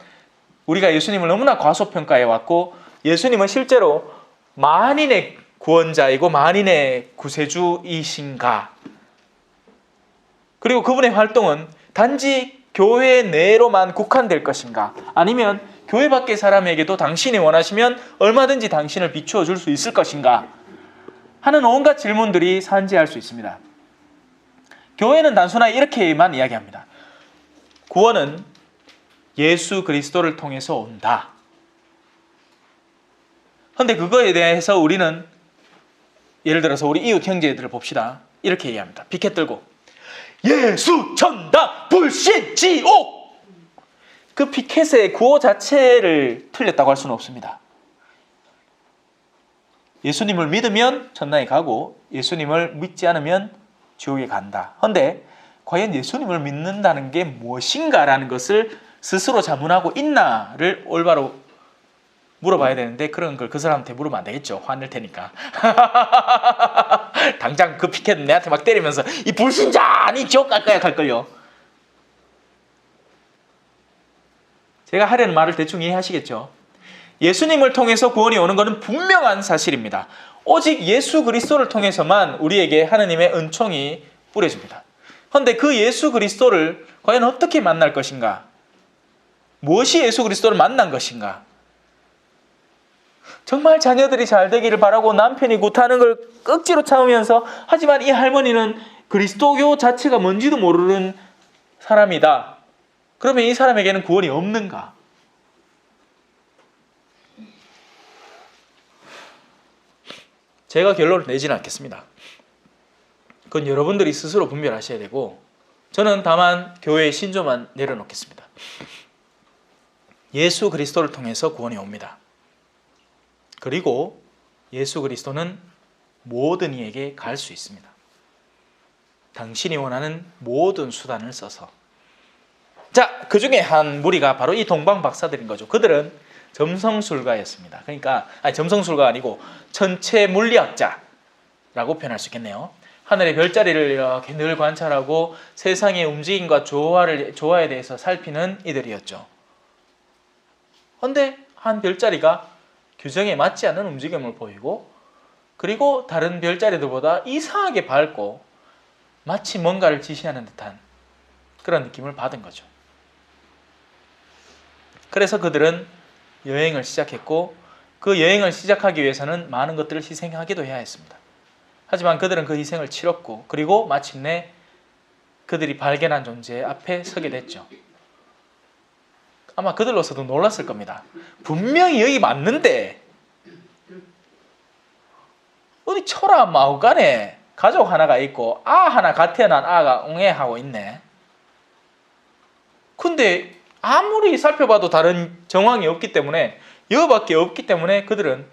우리가 예수님을 너무나 과소평가해 왔고 예수님은 실제로 만인의 구원자이고 만인의 구세주이신가? 그리고 그분의 활동은 단지 교회 내로만 국한될 것인가? 아니면 교회 밖의 사람에게도 당신이 원하시면 얼마든지 당신을 비추어 줄 수 있을 것인가? 하는 온갖 질문들이 산재할 수 있습니다. 교회는 단순하게 이렇게만 이야기합니다. 구원은 예수 그리스도를 통해서 온다. 그런데 그거에 대해서 우리는 예를 들어서 우리 이웃 형제들을 봅시다. 이렇게 얘기합니다. 피켓 들고 예수 천당 불신 지옥. 그 피켓의 구호 자체를 틀렸다고 할 수는 없습니다. 예수님을 믿으면 천당에 가고 예수님을 믿지 않으면 지옥에 간다. 그런데 과연 예수님을 믿는다는 게 무엇인가라는 것을 스스로 자문하고 있나를 올바로 물어봐야 되는데, 그런 걸 그 사람한테 물으면 안 되겠죠. 화낼 테니까. 당장 그 피켓 내한테 막 때리면서 이 불신자! 니 지옥 갈 거야, 갈걸요. 제가 하려는 말을 대충 이해하시겠죠? 예수님을 통해서 구원이 오는 것은 분명한 사실입니다. 오직 예수 그리스도를 통해서만 우리에게 하느님의 은총이 뿌려집니다. 그런데 그 예수 그리스도를 과연 어떻게 만날 것인가? 무엇이 예수 그리스도를 만난 것인가? 정말 자녀들이 잘 되기를 바라고 남편이 굿하는 걸 억지로 참으면서, 하지만 이 할머니는 그리스도교 자체가 뭔지도 모르는 사람이다. 그러면 이 사람에게는 구원이 없는가? 제가 결론을 내지는 않겠습니다. 그건 여러분들이 스스로 분별하셔야 되고, 저는 다만 교회의 신조만 내려놓겠습니다. 예수 그리스도를 통해서 구원이 옵니다. 그리고 예수 그리스도는 모든 이에게 갈 수 있습니다. 당신이 원하는 모든 수단을 써서. 자, 그 중에 한 무리가 바로 이 동방 박사들인 거죠. 그들은 점성술가였습니다. 그러니까 점성술가 아니고 천체 물리학자라고 표현할 수 있겠네요. 하늘의 별자리를 이렇게 늘 관찰하고 세상의 움직임과 조화에 대해서 살피는 이들이었죠. 그런데 한 별자리가 규정에 맞지 않는 움직임을 보이고, 그리고 다른 별자리들보다 이상하게 밝고 마치 뭔가를 지시하는 듯한 그런 느낌을 받은 거죠. 그래서 그들은 여행을 시작했고, 그 여행을 시작하기 위해서는 많은 것들을 희생하기도 해야 했습니다. 하지만 그들은 그 희생을 치렀고, 그리고 마침내 그들이 발견한 존재 앞에 서게 됐죠. 아마 그들로서도 놀랐을 겁니다. 분명히 여기 맞는데 어디 철아 마구간에 가족 하나가 있고 아 하나 갓 태어난 아가 웅해하고 있네. 근데 아무리 살펴봐도 다른 정황이 없기 때문에, 이거밖에 없기 때문에 그들은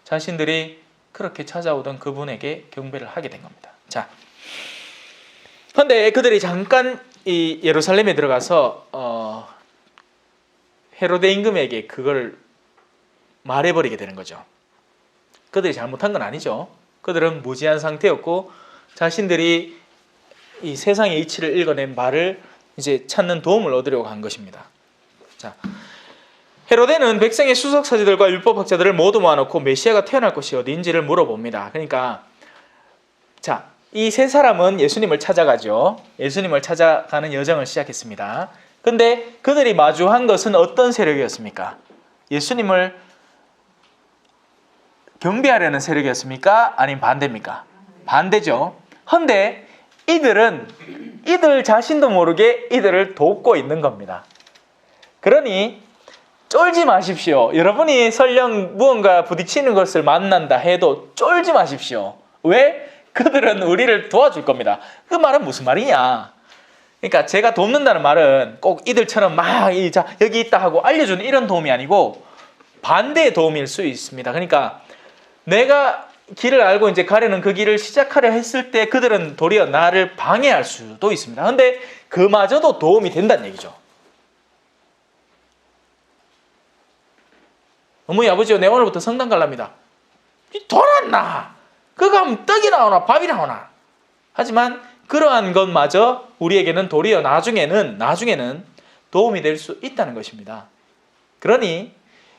자신들이 그렇게 찾아오던 그분에게 경배를 하게 된 겁니다. 자, 그런데 그들이 잠깐 이 예루살렘에 들어가서 헤로데 임금에게 그걸 말해버리게 되는 거죠. 그들이 잘못한 건 아니죠. 그들은 무지한 상태였고 자신들이 이 세상의 이치를 읽어낸 말을 이제 찾는 도움을 얻으려고 한 것입니다. 자, 헤로데는 백성의 수석사제들과 율법학자들을 모두 모아놓고 메시아가 태어날 곳이 어디인지를 물어봅니다. 그러니까 자, 이 세 사람은 예수님을 찾아가죠. 예수님을 찾아가는 여정을 시작했습니다. 근데 그들이 마주한 것은 어떤 세력이었습니까? 예수님을 경배하려는 세력이었습니까? 아니면 반대입니까? 반대죠. 근데 이들 자신도 모르게 이들을 돕고 있는 겁니다. 그러니 쫄지 마십시오. 여러분이 설령 무언가 부딪히는 것을 만난다 해도 쫄지 마십시오. 왜? 그들은 우리를 도와줄 겁니다. 그 말은 무슨 말이냐? 그러니까 제가 돕는다는 말은 꼭 이들처럼 막 자, 여기 있다 하고 알려주는 이런 도움이 아니고 반대의 도움일 수 있습니다. 그러니까 내가 길을 알고 이제 가려는 그 길을 시작하려 했을 때 그들은 도리어 나를 방해할 수도 있습니다. 그런데 그마저도 도움이 된다는 얘기죠. 어머니 아버지요, 내 오늘부터 성당 갈랍니다. 돈 안 나. 그거 하면 떡이 나오나 밥이 나오나. 하지만 그러한 것마저 우리에게는 도리어 나중에는 도움이 될 수 있다는 것입니다. 그러니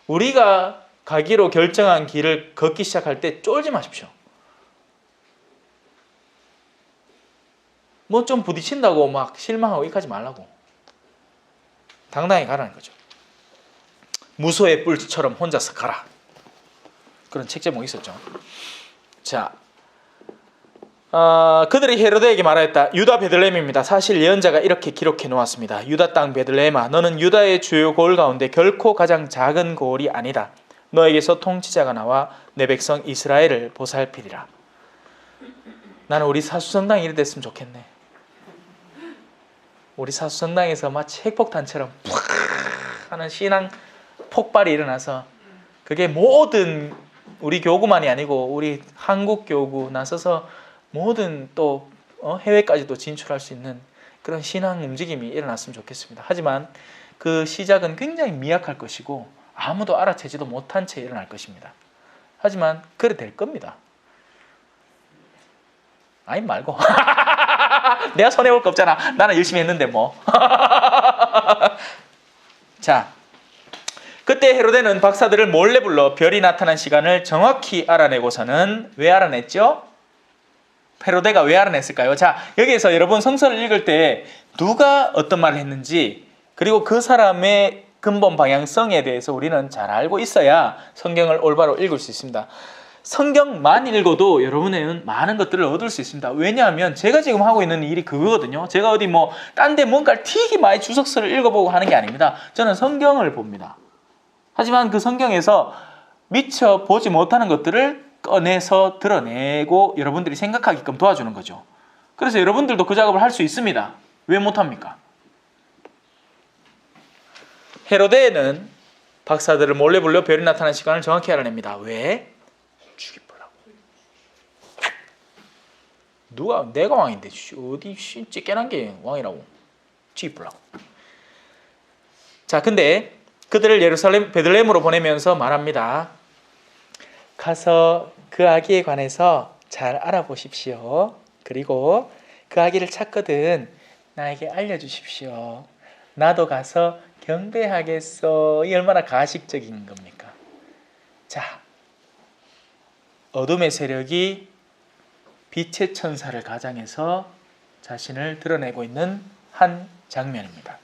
우리가 가기로 결정한 길을 걷기 시작할 때 쫄지 마십시오. 뭐 좀 부딪힌다고 막 실망하고 이까지 말라고. 당당히 가라는 거죠. 무소의 뿔처럼 혼자서 가라. 그런 책 제목이 있었죠. 자, 그들이 헤로데에게 말하였다. 유다 베들레헴입니다. 사실 예언자가 이렇게 기록해 놓았습니다. 유다 땅 베들레헴아, 너는 유다의 주요 고을 가운데 결코 가장 작은 고을이 아니다. 너에게서 통치자가 나와 내 백성 이스라엘을 보살피리라. 나는 우리 사수성당이 이래 됐으면 좋겠네. 우리 사수성당에서 마치 핵폭탄처럼 팍 하는 신앙 폭발이 일어나서 그게 모든 우리 교구만이 아니고 우리 한국 교구 나서서 모든 또 해외까지도 진출할 수 있는 그런 신앙 움직임이 일어났으면 좋겠습니다. 하지만 그 시작은 굉장히 미약할 것이고 아무도 알아채지도 못한 채 일어날 것입니다. 하지만 그래 될 겁니다. 아니 말고 내가 손해볼 거 없잖아. 나는 열심히 했는데 뭐. 자, 그때 헤로데는 박사들을 몰래 불러 별이 나타난 시간을 정확히 알아내고서는 왜 알아냈죠? 헤로데가 왜 알아냈을까요? 자, 여기에서 여러분 성서를 읽을 때 누가 어떤 말을 했는지 그리고 그 사람의 근본 방향성에 대해서 우리는 잘 알고 있어야 성경을 올바로 읽을 수 있습니다. 성경만 읽어도 여러분은 많은 것들을 얻을 수 있습니다. 왜냐하면 제가 지금 하고 있는 일이 그거거든요. 제가 어디 뭐 딴 데 뭔가를 되게 많이 주석서를 읽어보고 하는 게 아닙니다. 저는 성경을 봅니다. 하지만 그 성경에서 미처 보지 못하는 것들을 꺼내서 드러내고 여러분들이 생각하게끔 도와주는 거죠. 그래서 여러분들도 그 작업을 할 수 있습니다. 왜 못합니까? 헤로데는 박사들을 몰래 불러 별이 나타난 시간을 정확히 알아냅니다. 왜? 죽여보려고. 누가 내가 왕인데 어디 찌개난 게 왕이라고. 죽여보려고. 자, 근데 그들을 예루살렘 베들레헴으로 보내면서 말합니다. 가서 그 아기에 관해서 잘 알아보십시오. 그리고 그 아기를 찾거든 나에게 알려주십시오. 나도 가서 경배하겠어. 이 얼마나 가식적인 겁니까? 자, 어둠의 세력이 빛의 천사를 가장해서 자신을 드러내고 있는 한 장면입니다.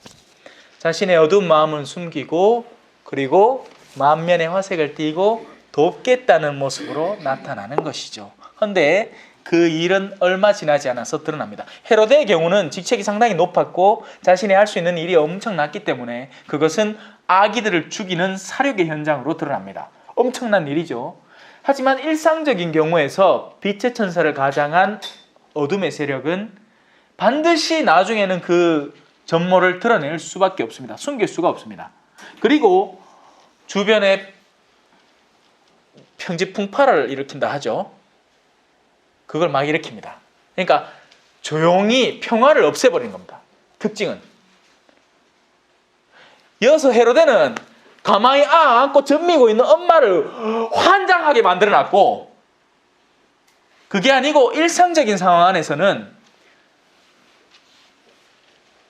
자신의 어두운 마음을 숨기고 그리고 만면의 화색을 띠고 돕겠다는 모습으로 나타나는 것이죠. 그런데 그 일은 얼마 지나지 않아서 드러납니다. 헤로데의 경우는 직책이 상당히 높았고 자신이 할 수 있는 일이 엄청났기 때문에 그것은 아기들을 죽이는 살육의 현장으로 드러납니다. 엄청난 일이죠. 하지만 일상적인 경우에서 빛의 천사를 가장한 어둠의 세력은 반드시 나중에는 그 전모를 드러낼 수밖에 없습니다. 숨길 수가 없습니다. 그리고 주변에 평지풍파를 일으킨다 하죠. 그걸 막 일으킵니다. 그러니까 조용히 평화를 없애버리는 겁니다. 특징은. 이어서 헤로데는 가만히 안고 젖미고 있는 엄마를 환장하게 만들어놨고, 그게 아니고 일상적인 상황 안에서는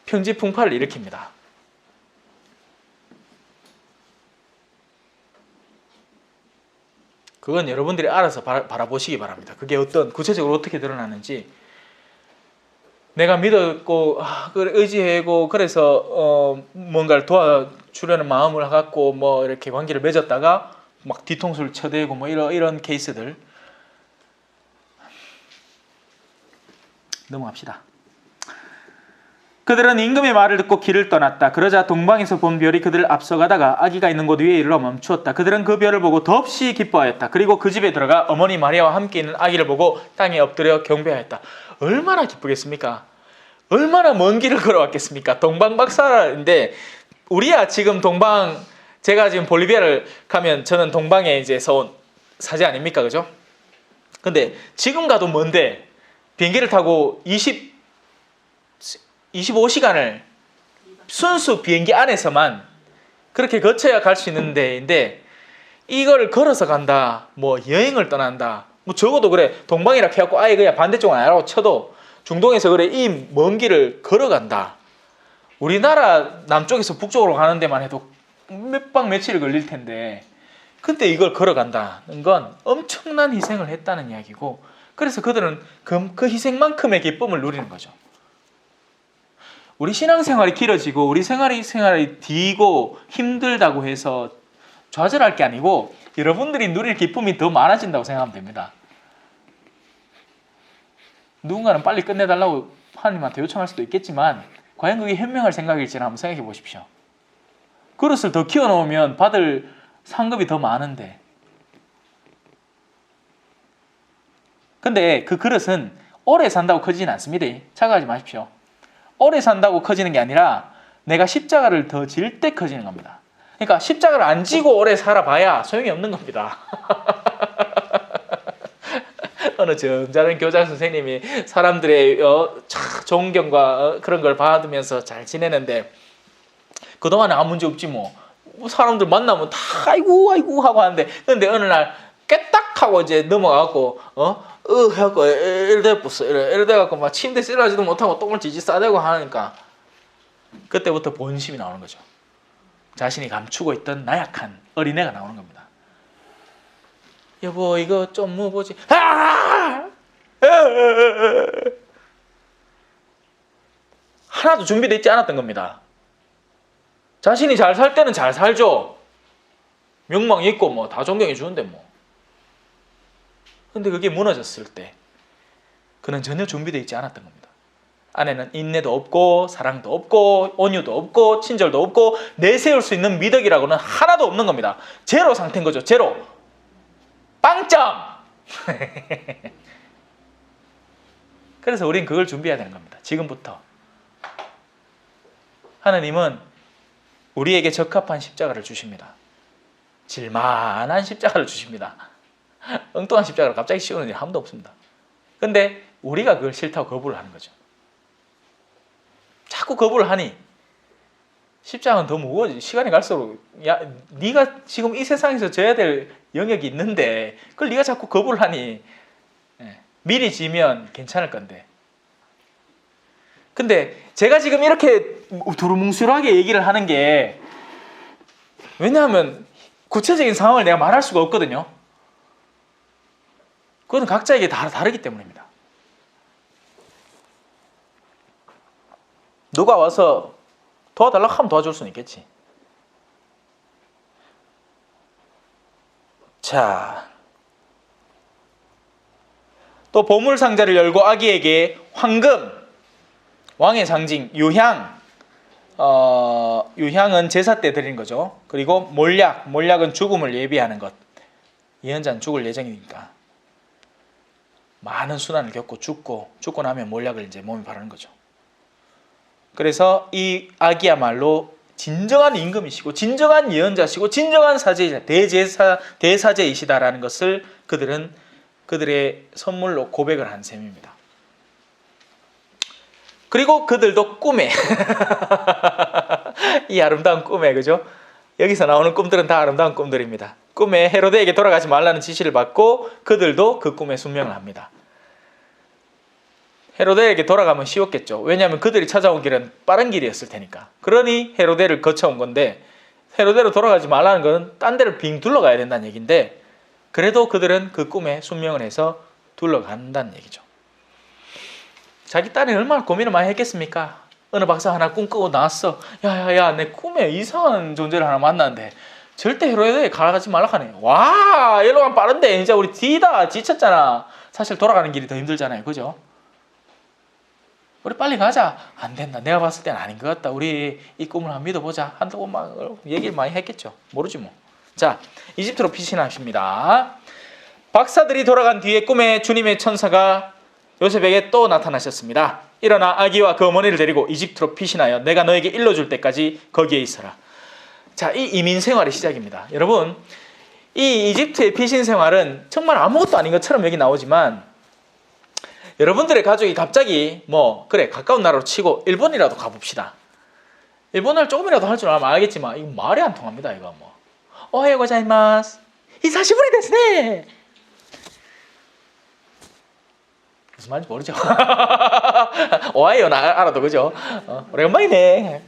평지풍파를 일으킵니다. 그건 여러분들이 알아서 바라보시기 바랍니다. 그게 구체적으로 어떻게 드러나는지. 내가 믿었고 의지하고 그래서 뭔가를 도와주려는 마음을 갖고 뭐 이렇게 관계를 맺었다가 막 뒤통수를 쳐대고 뭐 이런 케이스들 넘어갑시다. 그들은 임금의 말을 듣고 길을 떠났다. 그러자 동방에서 본 별이 그들을 앞서가다가 아기가 있는 곳 위에 이르러 멈추었다. 그들은 그 별을 보고 더없이 기뻐하였다. 그리고 그 집에 들어가 어머니 마리아와 함께 있는 아기를 보고 땅에 엎드려 경배하였다. 얼마나 기쁘겠습니까? 얼마나 먼 길을 걸어왔겠습니까? 동방박사인데, 우리야 지금 제가 지금 볼리비아를 가면 저는 동방에 이제 온 사제 아닙니까? 그죠? 근데 지금 가도 먼데 비행기를 타고 25시간을 순수 비행기 안에서만 그렇게 거쳐야 갈 수 있는 데인데, 이걸 걸어서 간다, 뭐 여행을 떠난다, 뭐 적어도 그래 동방이라 해갖고 아예 그냥 반대쪽은 아니라고 쳐도 중동에서 그래 이 먼 길을 걸어간다. 우리나라 남쪽에서 북쪽으로 가는 데만 해도 몇 박 며칠이 걸릴 텐데, 근데 이걸 걸어간다는 건 엄청난 희생을 했다는 이야기고, 그래서 그들은 그 희생만큼의 기쁨을 누리는 거죠. 우리 신앙생활이 길어지고 우리 생활이 뒤고 힘들다고 해서 좌절할 게 아니고, 여러분들이 누릴 기쁨이 더 많아진다고 생각하면 됩니다. 누군가는 빨리 끝내달라고 하나님한테 요청할 수도 있겠지만, 과연 그게 현명할 생각일지는 한번 생각해 보십시오. 그릇을 더 키워놓으면 받을 상급이 더 많은데, 근데 그 그릇은 오래 산다고 커지진 않습니다. 착각하지 마십시오. 오래 산다고 커지는 게 아니라 내가 십자가를 더 질 때 커지는 겁니다. 그러니까 십자가를 안 지고 오래 살아봐야 소용이 없는 겁니다. 어느 점잖은 교장 선생님이 사람들의 존경과 그런 걸 받으면서 잘 지내는데, 그동안에 아무 문제 없지 뭐. 사람들 만나면 다 아이고 하고 하는데, 근데 어느 날 깨딱 하고 이제 넘어가고 해갖고 이래갖고 막 침대 쓰러지도 못하고 똥을 지지 싸대고 하니까, 그때부터 본심이 나오는 거죠. 자신이 감추고 있던 나약한 어린애가 나오는 겁니다. 여보 이거 좀 먹어보지. 하나도 준비되어 있지 않았던 겁니다. 자신이 잘 살 때는 잘 살죠. 명망 있고 뭐 다 존경해 주는데 뭐. 근데 그게 무너졌을 때 그는 전혀 준비되어 있지 않았던 겁니다. 안에는 인내도 없고 사랑도 없고 온유도 없고 친절도 없고 내세울 수 있는 미덕이라고는 하나도 없는 겁니다. 제로 상태인 거죠. 제로. 빵점! 그래서 우린 그걸 준비해야 되는 겁니다. 지금부터. 하나님은 우리에게 적합한 십자가를 주십니다. 질만한 십자가를 주십니다. 엉뚱한 십자가를 갑자기 씌우는 일 아무도 없습니다. 근데 우리가 그걸 싫다고 거부를 하는 거죠. 자꾸 거부를 하니 십자가는 더 무거워지지. 시간이 갈수록 네가 지금 이 세상에서 져야 될 영역이 있는데 그걸 네가 자꾸 거부를 하니 미리 지면 괜찮을 건데. 근데 제가 지금 이렇게 두루뭉술하게 얘기를 하는 게, 왜냐하면 구체적인 상황을 내가 말할 수가 없거든요. 그건 각자에게 다 다르기 때문입니다. 누가 와서 도와달라고 하면 도와줄 수는 있겠지. 자, 또 보물상자를 열고 아기에게 황금, 왕의 상징 유향, 유향은 제사 때 드리는 거죠. 그리고 몰약은 죽음을 예비하는 것. 예언자는 죽을 예정이니까 많은 수난을 겪고 죽고 나면 몰약을 이제 몸에 바르는 거죠. 그래서 이 아기야말로 진정한 임금이시고 진정한 예언자시고 진정한 사제이시다, 대사제이시다라는 것을 그들은 그들의 선물로 고백을 한 셈입니다. 그리고 그들도 꿈에 이 아름다운 꿈에, 그죠? 여기서 나오는 꿈들은 다 아름다운 꿈들입니다. 꿈에 헤로데에게 돌아가지 말라는 지시를 받고 그들도 그 꿈에 순명을 합니다. 헤로데에게 돌아가면 쉬웠겠죠. 왜냐하면 그들이 찾아온 길은 빠른 길이었을 테니까. 그러니 헤로데를 거쳐온 건데 헤로데로 돌아가지 말라는 건 딴 데를 빙 둘러가야 된다는 얘기인데 그래도 그들은 그 꿈에 순명을 해서 둘러간다는 얘기죠. 자기 딸이 얼마나 고민을 많이 했겠습니까? 어느 박사 하나 꿈꾸고 나왔어. 야야야, 내 꿈에 이상한 존재를 하나 만났는데 절대 헤로데에 가지 말라 하네. 와, 이러고 가면 빠른데 이제 우리 뒤다 지쳤잖아. 사실 돌아가는 길이 더 힘들잖아요, 그죠? 우리 빨리 가자. 안 된다. 내가 봤을 땐 아닌 것 같다. 우리 이 꿈을 한번 믿어보자. 한다고 막 얘기를 많이 했겠죠. 모르지 뭐. 자, 이집트로 피신하십니다. 박사들이 돌아간 뒤에 꿈에 주님의 천사가 요셉에게 또 나타나셨습니다. 일어나 아기와 그 어머니를 데리고 이집트로 피신하여 내가 너에게 일러줄 때까지 거기에 있어라. 자, 이 이민 생활의 시작입니다. 여러분, 이 이집트의 피신 생활은 정말 아무것도 아닌 것처럼 여기 나오지만 여러분들의 가족이 갑자기 그래 가까운 나라로 치고 일본이라도 가봅시다. 일본어를 조금이라도 할 줄 알면 알겠지만 이거 말이 안 통합니다. 이거 오하요 고자이마스 히사시부리 데스네. 무슨 말인지 모르죠. 오하요는 알아도 그죠? 오랜만이네.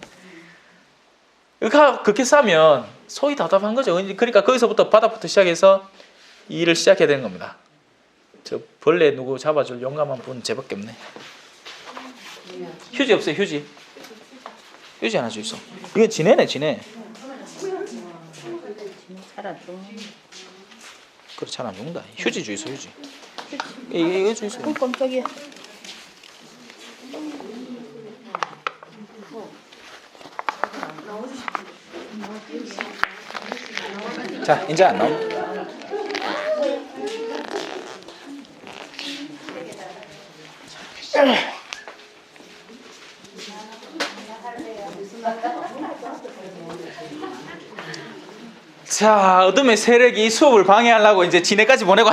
그렇게 싸면 속이 답답한 거죠. 그러니까 거기서부터 바닥부터 시작해서 이 일을 시작해야 되는 겁니다. 저 벌레 누구 잡아줄 용감한 분 쟤밖에 없네. 휴지 없어요? 휴지 하나 줘 있어. 이건 지네네, 지네. 그래, 잘 안 죽는다. 휴지 줘 있어, 휴지. 이거 줘 있어. 깜짝이야. 자, 이제 안 나옵니다. 자, 어둠의 세력이 수업을 방해하려고 이제 지네까지 보내고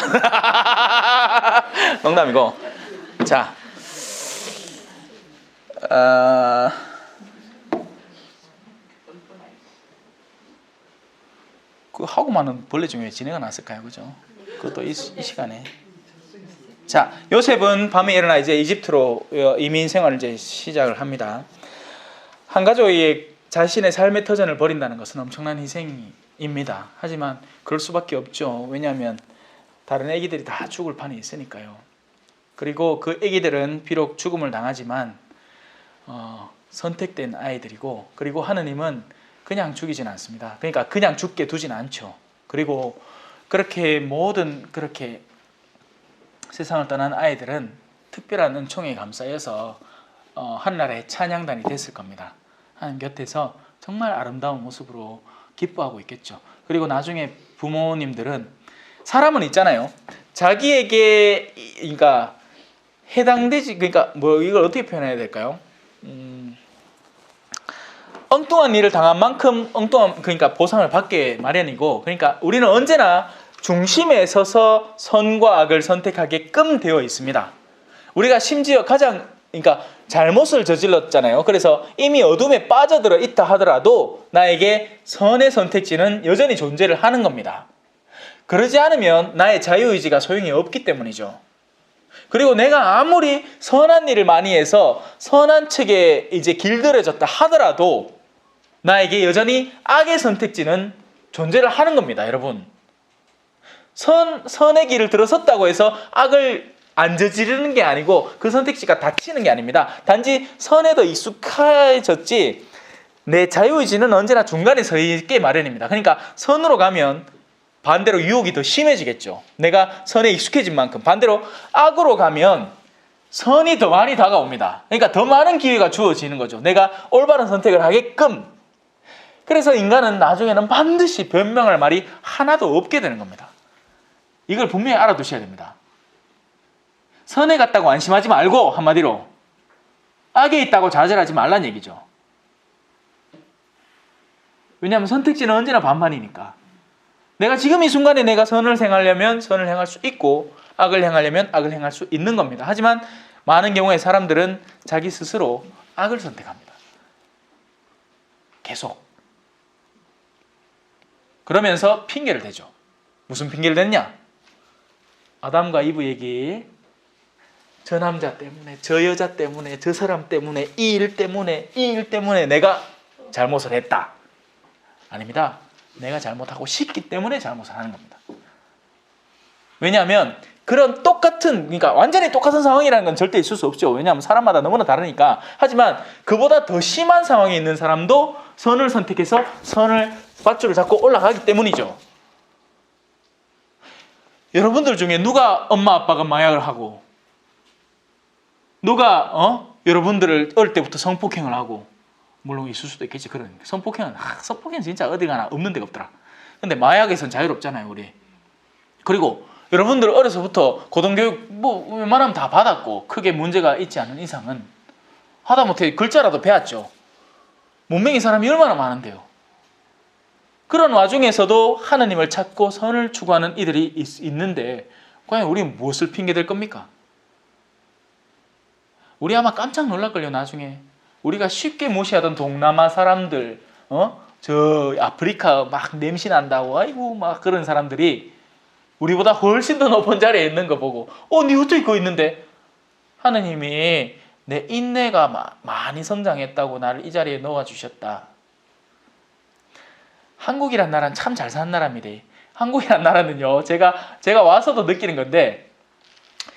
농담이고. 자, 그 하고 많은 벌레 중에 지네가 났을까요, 그죠? 그것도 이 시간에. 자, 요셉은 밤에 일어나 이제 이집트로 이민 생활을 이제 시작을 합니다. 한 가족이 자신의 삶의 터전을 버린다는 것은 엄청난 희생입니다. 하지만 그럴 수밖에 없죠. 왜냐하면 다른 아기들이 다 죽을 판이 있으니까요. 그리고 그 아기들은 비록 죽음을 당하지만 선택된 아이들이고, 그리고 하느님은 그냥 죽이진 않습니다. 그러니까 그냥 죽게 두진 않죠. 그리고 그렇게 모든 그렇게 세상을 떠난 아이들은 특별한 은총에 감싸여서 하늘나라의 찬양단이 됐을 겁니다. 하나님 곁에서 정말 아름다운 모습으로 기뻐하고 있겠죠. 그리고 나중에 부모님들은, 사람은 있잖아요, 자기에게 그러니까 해당되지, 그러니까 이걸 어떻게 표현해야 될까요? 엉뚱한 일을 당한 만큼 그러니까 보상을 받게 마련이고, 그러니까 우리는 언제나 중심에 서서 선과 악을 선택하게끔 되어 있습니다. 우리가 심지어 그러니까 잘못을 저질렀잖아요. 그래서 이미 어둠에 빠져들어 있다 하더라도 나에게 선의 선택지는 여전히 존재를 하는 겁니다. 그러지 않으면 나의 자유의지가 소용이 없기 때문이죠. 그리고 내가 아무리 선한 일을 많이 해서 선한 측에 이제 길들여졌다 하더라도 나에게 여전히 악의 선택지는 존재를 하는 겁니다, 여러분. 선의 길을 들어섰다고 해서 악을 안 저지르는 게 아니고 그 선택지가 닫히는 게 아닙니다. 단지 선에 더 익숙해졌지 내 자유의지는 언제나 중간에 서 있게 마련입니다. 그러니까 선으로 가면 반대로 유혹이 더 심해지겠죠. 내가 선에 익숙해진 만큼. 반대로 악으로 가면 선이 더 많이 다가옵니다. 그러니까 더 많은 기회가 주어지는 거죠. 내가 올바른 선택을 하게끔. 그래서 인간은 나중에는 반드시 변명할 말이 하나도 없게 되는 겁니다. 이걸 분명히 알아두셔야 됩니다. 선에 갔다고 안심하지 말고, 한마디로 악에 있다고 좌절하지 말란 얘기죠. 왜냐하면 선택지는 언제나 반반이니까. 내가 지금 이 순간에 내가 선을 행하려면 선을 행할 수 있고 악을 행하려면 악을 행할 수 있는 겁니다. 하지만 많은 경우에 사람들은 자기 스스로 악을 선택합니다. 계속. 그러면서 핑계를 대죠. 무슨 핑계를 댔냐? 아담과 이브 얘기. 저 남자 때문에, 저 여자 때문에, 저 사람 때문에, 이 일 때문에, 이 일 때문에 내가 잘못을 했다. 아닙니다. 내가 잘못하고 싶기 때문에 잘못을 하는 겁니다. 왜냐하면 그런 똑같은, 그러니까 완전히 똑같은 상황이라는 건 절대 있을 수 없죠. 왜냐하면 사람마다 너무나 다르니까. 하지만 그보다 더 심한 상황에 있는 사람도 선을 선택해서 선을 밧줄을 잡고 올라가기 때문이죠. 여러분들 중에 누가 엄마 아빠가 마약을 하고, 누가 여러분들을 어릴 때부터 성폭행을 하고, 물론 있을 수도 있겠지. 그런 성폭행은 진짜 어디 가나 없는 데가 없더라. 근데 마약에선 자유롭잖아요, 우리. 그리고 여러분들 어려서부터 고등교육 뭐 웬만하면 다 받았고 크게 문제가 있지 않은 이상은 하다못해 글자라도 배웠죠. 문맹이 사람이 얼마나 많은데요. 그런 와중에서도 하나님을 찾고 선을 추구하는 이들이 있는데 과연 우리는 무엇을 핑계댈 겁니까? 우리 아마 깜짝 놀랄걸요. 나중에 우리가 쉽게 무시하던 동남아 사람들, 저 아프리카 막 냄새 난다고 아이고 막 그런 사람들이 우리보다 훨씬 더 높은 자리에 있는 거 보고 니 어떻게 그거 있는데? 하느님이 내 인내가 많이 성장했다고 나를 이 자리에 넣어주셨다. 한국이란 나라는 참 잘 사는 나라입니다. 한국이란 나라는요, 제가 와서도 느끼는 건데,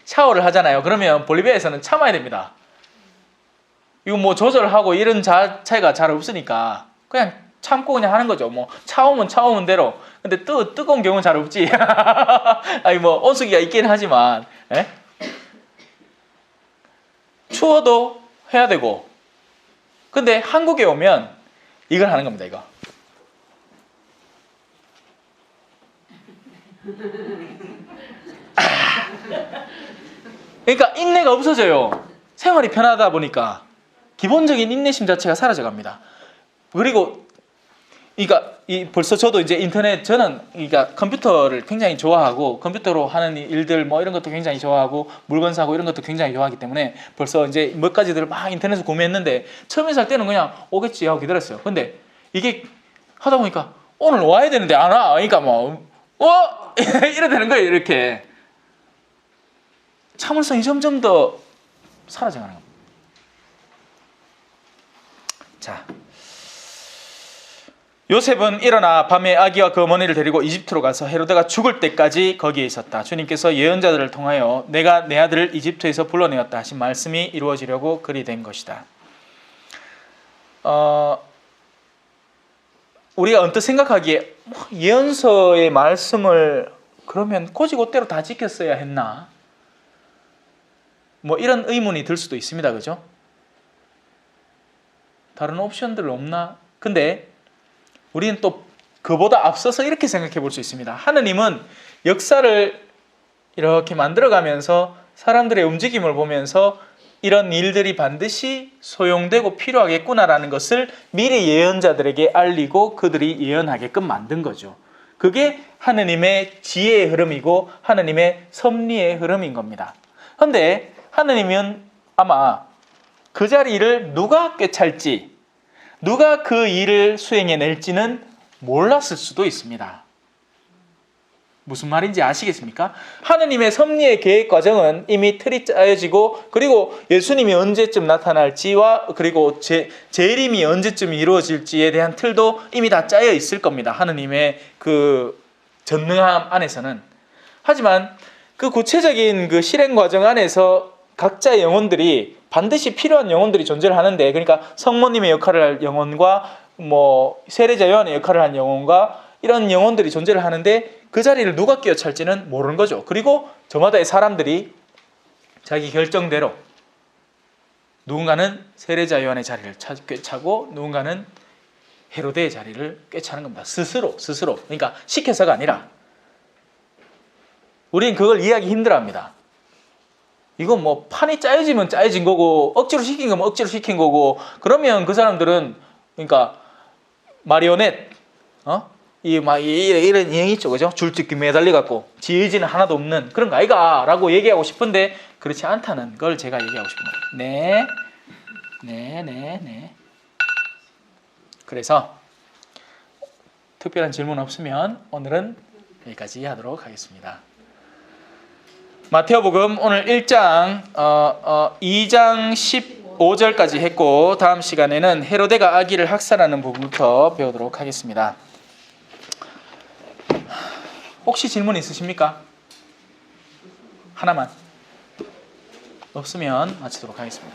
샤워를 하잖아요. 그러면 볼리비아에서는 참아야 됩니다. 이거 뭐 조절하고 이런 자체가 잘 없으니까 그냥 참고 그냥 하는 거죠. 뭐 차오면 대로. 근데 뜨거운 경우는 잘 없지. 아니 뭐 온수기가 있긴 하지만 추워도 해야 되고. 근데 한국에 오면 이걸 하는 겁니다. 이거. 그러니까 인내가 없어져요. 생활이 편하다 보니까 기본적인 인내심 자체가 사라져갑니다. 그리고 그러니까 벌써 저도 이제 저는 그러니까 컴퓨터를 굉장히 좋아하고 컴퓨터로 하는 일들 뭐 이런 것도 굉장히 좋아하고 물건 사고 이런 것도 굉장히 좋아하기 때문에 벌써 이제 몇 가지들을 막 인터넷에서 구매했는데 처음에 살 때는 그냥 오겠지 하고 기다렸어요. 근데 이게 하다 보니까 오늘 와야 되는데 안 와. 그러니까 뭐 이래 되는 거예요. 이렇게 참을성이 점점 더 사라져가는 겁니다. 자, 요셉은 일어나 밤에 아기와 그 어머니를 데리고 이집트로 가서 헤로드가 죽을 때까지 거기에 있었다. 주님께서 예언자들을 통하여 내가 내 아들을 이집트에서 불러내었다 하신 말씀이 이루어지려고 그리 된 것이다. 우리가 언뜻 생각하기에 예언서의 말씀을 그러면 곧이곧대로 다 지켰어야 했나? 뭐 이런 의문이 들 수도 있습니다. 그죠? 다른 옵션들 없나? 근데 우리는 또 그보다 앞서서 이렇게 생각해 볼 수 있습니다. 하느님은 역사를 이렇게 만들어가면서 사람들의 움직임을 보면서 이런 일들이 반드시 소용되고 필요하겠구나라는 것을 미리 예언자들에게 알리고 그들이 예언하게끔 만든 거죠. 그게 하느님의 지혜의 흐름이고 하느님의 섭리의 흐름인 겁니다. 그런데 하느님은 아마 그 자리를 누가 꿰찰지, 누가 그 일을 수행해낼지는 몰랐을 수도 있습니다. 무슨 말인지 아시겠습니까? 하느님의 섭리의 계획 과정은 이미 틀이 짜여지고 그리고 예수님이 언제쯤 나타날지와 그리고 재림이 언제쯤 이루어질지에 대한 틀도 이미 다 짜여 있을 겁니다. 하느님의 그 전능함 안에서는. 하지만 그 구체적인 그 실행 과정 안에서 각자의 영혼들이 반드시 필요한 영혼들이 존재를 하는데, 그러니까 성모님의 역할을 할 영혼과 뭐 세례자 요한의 역할을 한 영혼과 이런 영혼들이 존재를 하는데 그 자리를 누가 끼어찰지는 모르는 거죠. 그리고 저마다의 사람들이 자기 결정대로 누군가는 세례자 요한의 자리를 꿰차고 누군가는 헤로데의 자리를 꿰차는 겁니다. 스스로. 그러니까 시켜서가 아니라. 우리는 그걸 이해하기 힘들어합니다. 이건 뭐 판이 짜여지면 짜여진 거고 억지로 시킨 거면 억지로 시킨 거고, 그러면 그 사람들은 그러니까 마리오넷 이런 인형이 있죠, 그죠? 줄집기 매달려 갖고 지혜지는 하나도 없는 그런 거 아이가라고 얘기하고 싶은데 그렇지 않다는 걸 제가 얘기하고 싶습니다. 네. 그래서 특별한 질문 없으면 오늘은 여기까지 하도록 하겠습니다. 마태오복음 오늘 1장 2장 15절까지 했고 다음 시간에는 헤로데가 아기를 학살하는 부분부터 배우도록 하겠습니다. 혹시 질문 있으십니까? 하나만. 없으면 마치도록 하겠습니다.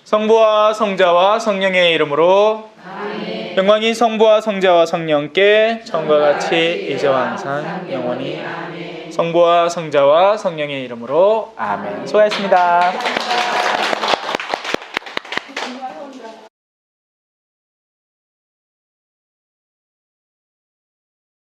성부와 성자와 성령의 이름으로 아멘. 영광이 성부와 성자와 성령께 처음과 같이 이제와 항상 영원히 아멘. 성부와 성자와 성령의 이름으로 아멘. 수고하셨습니다.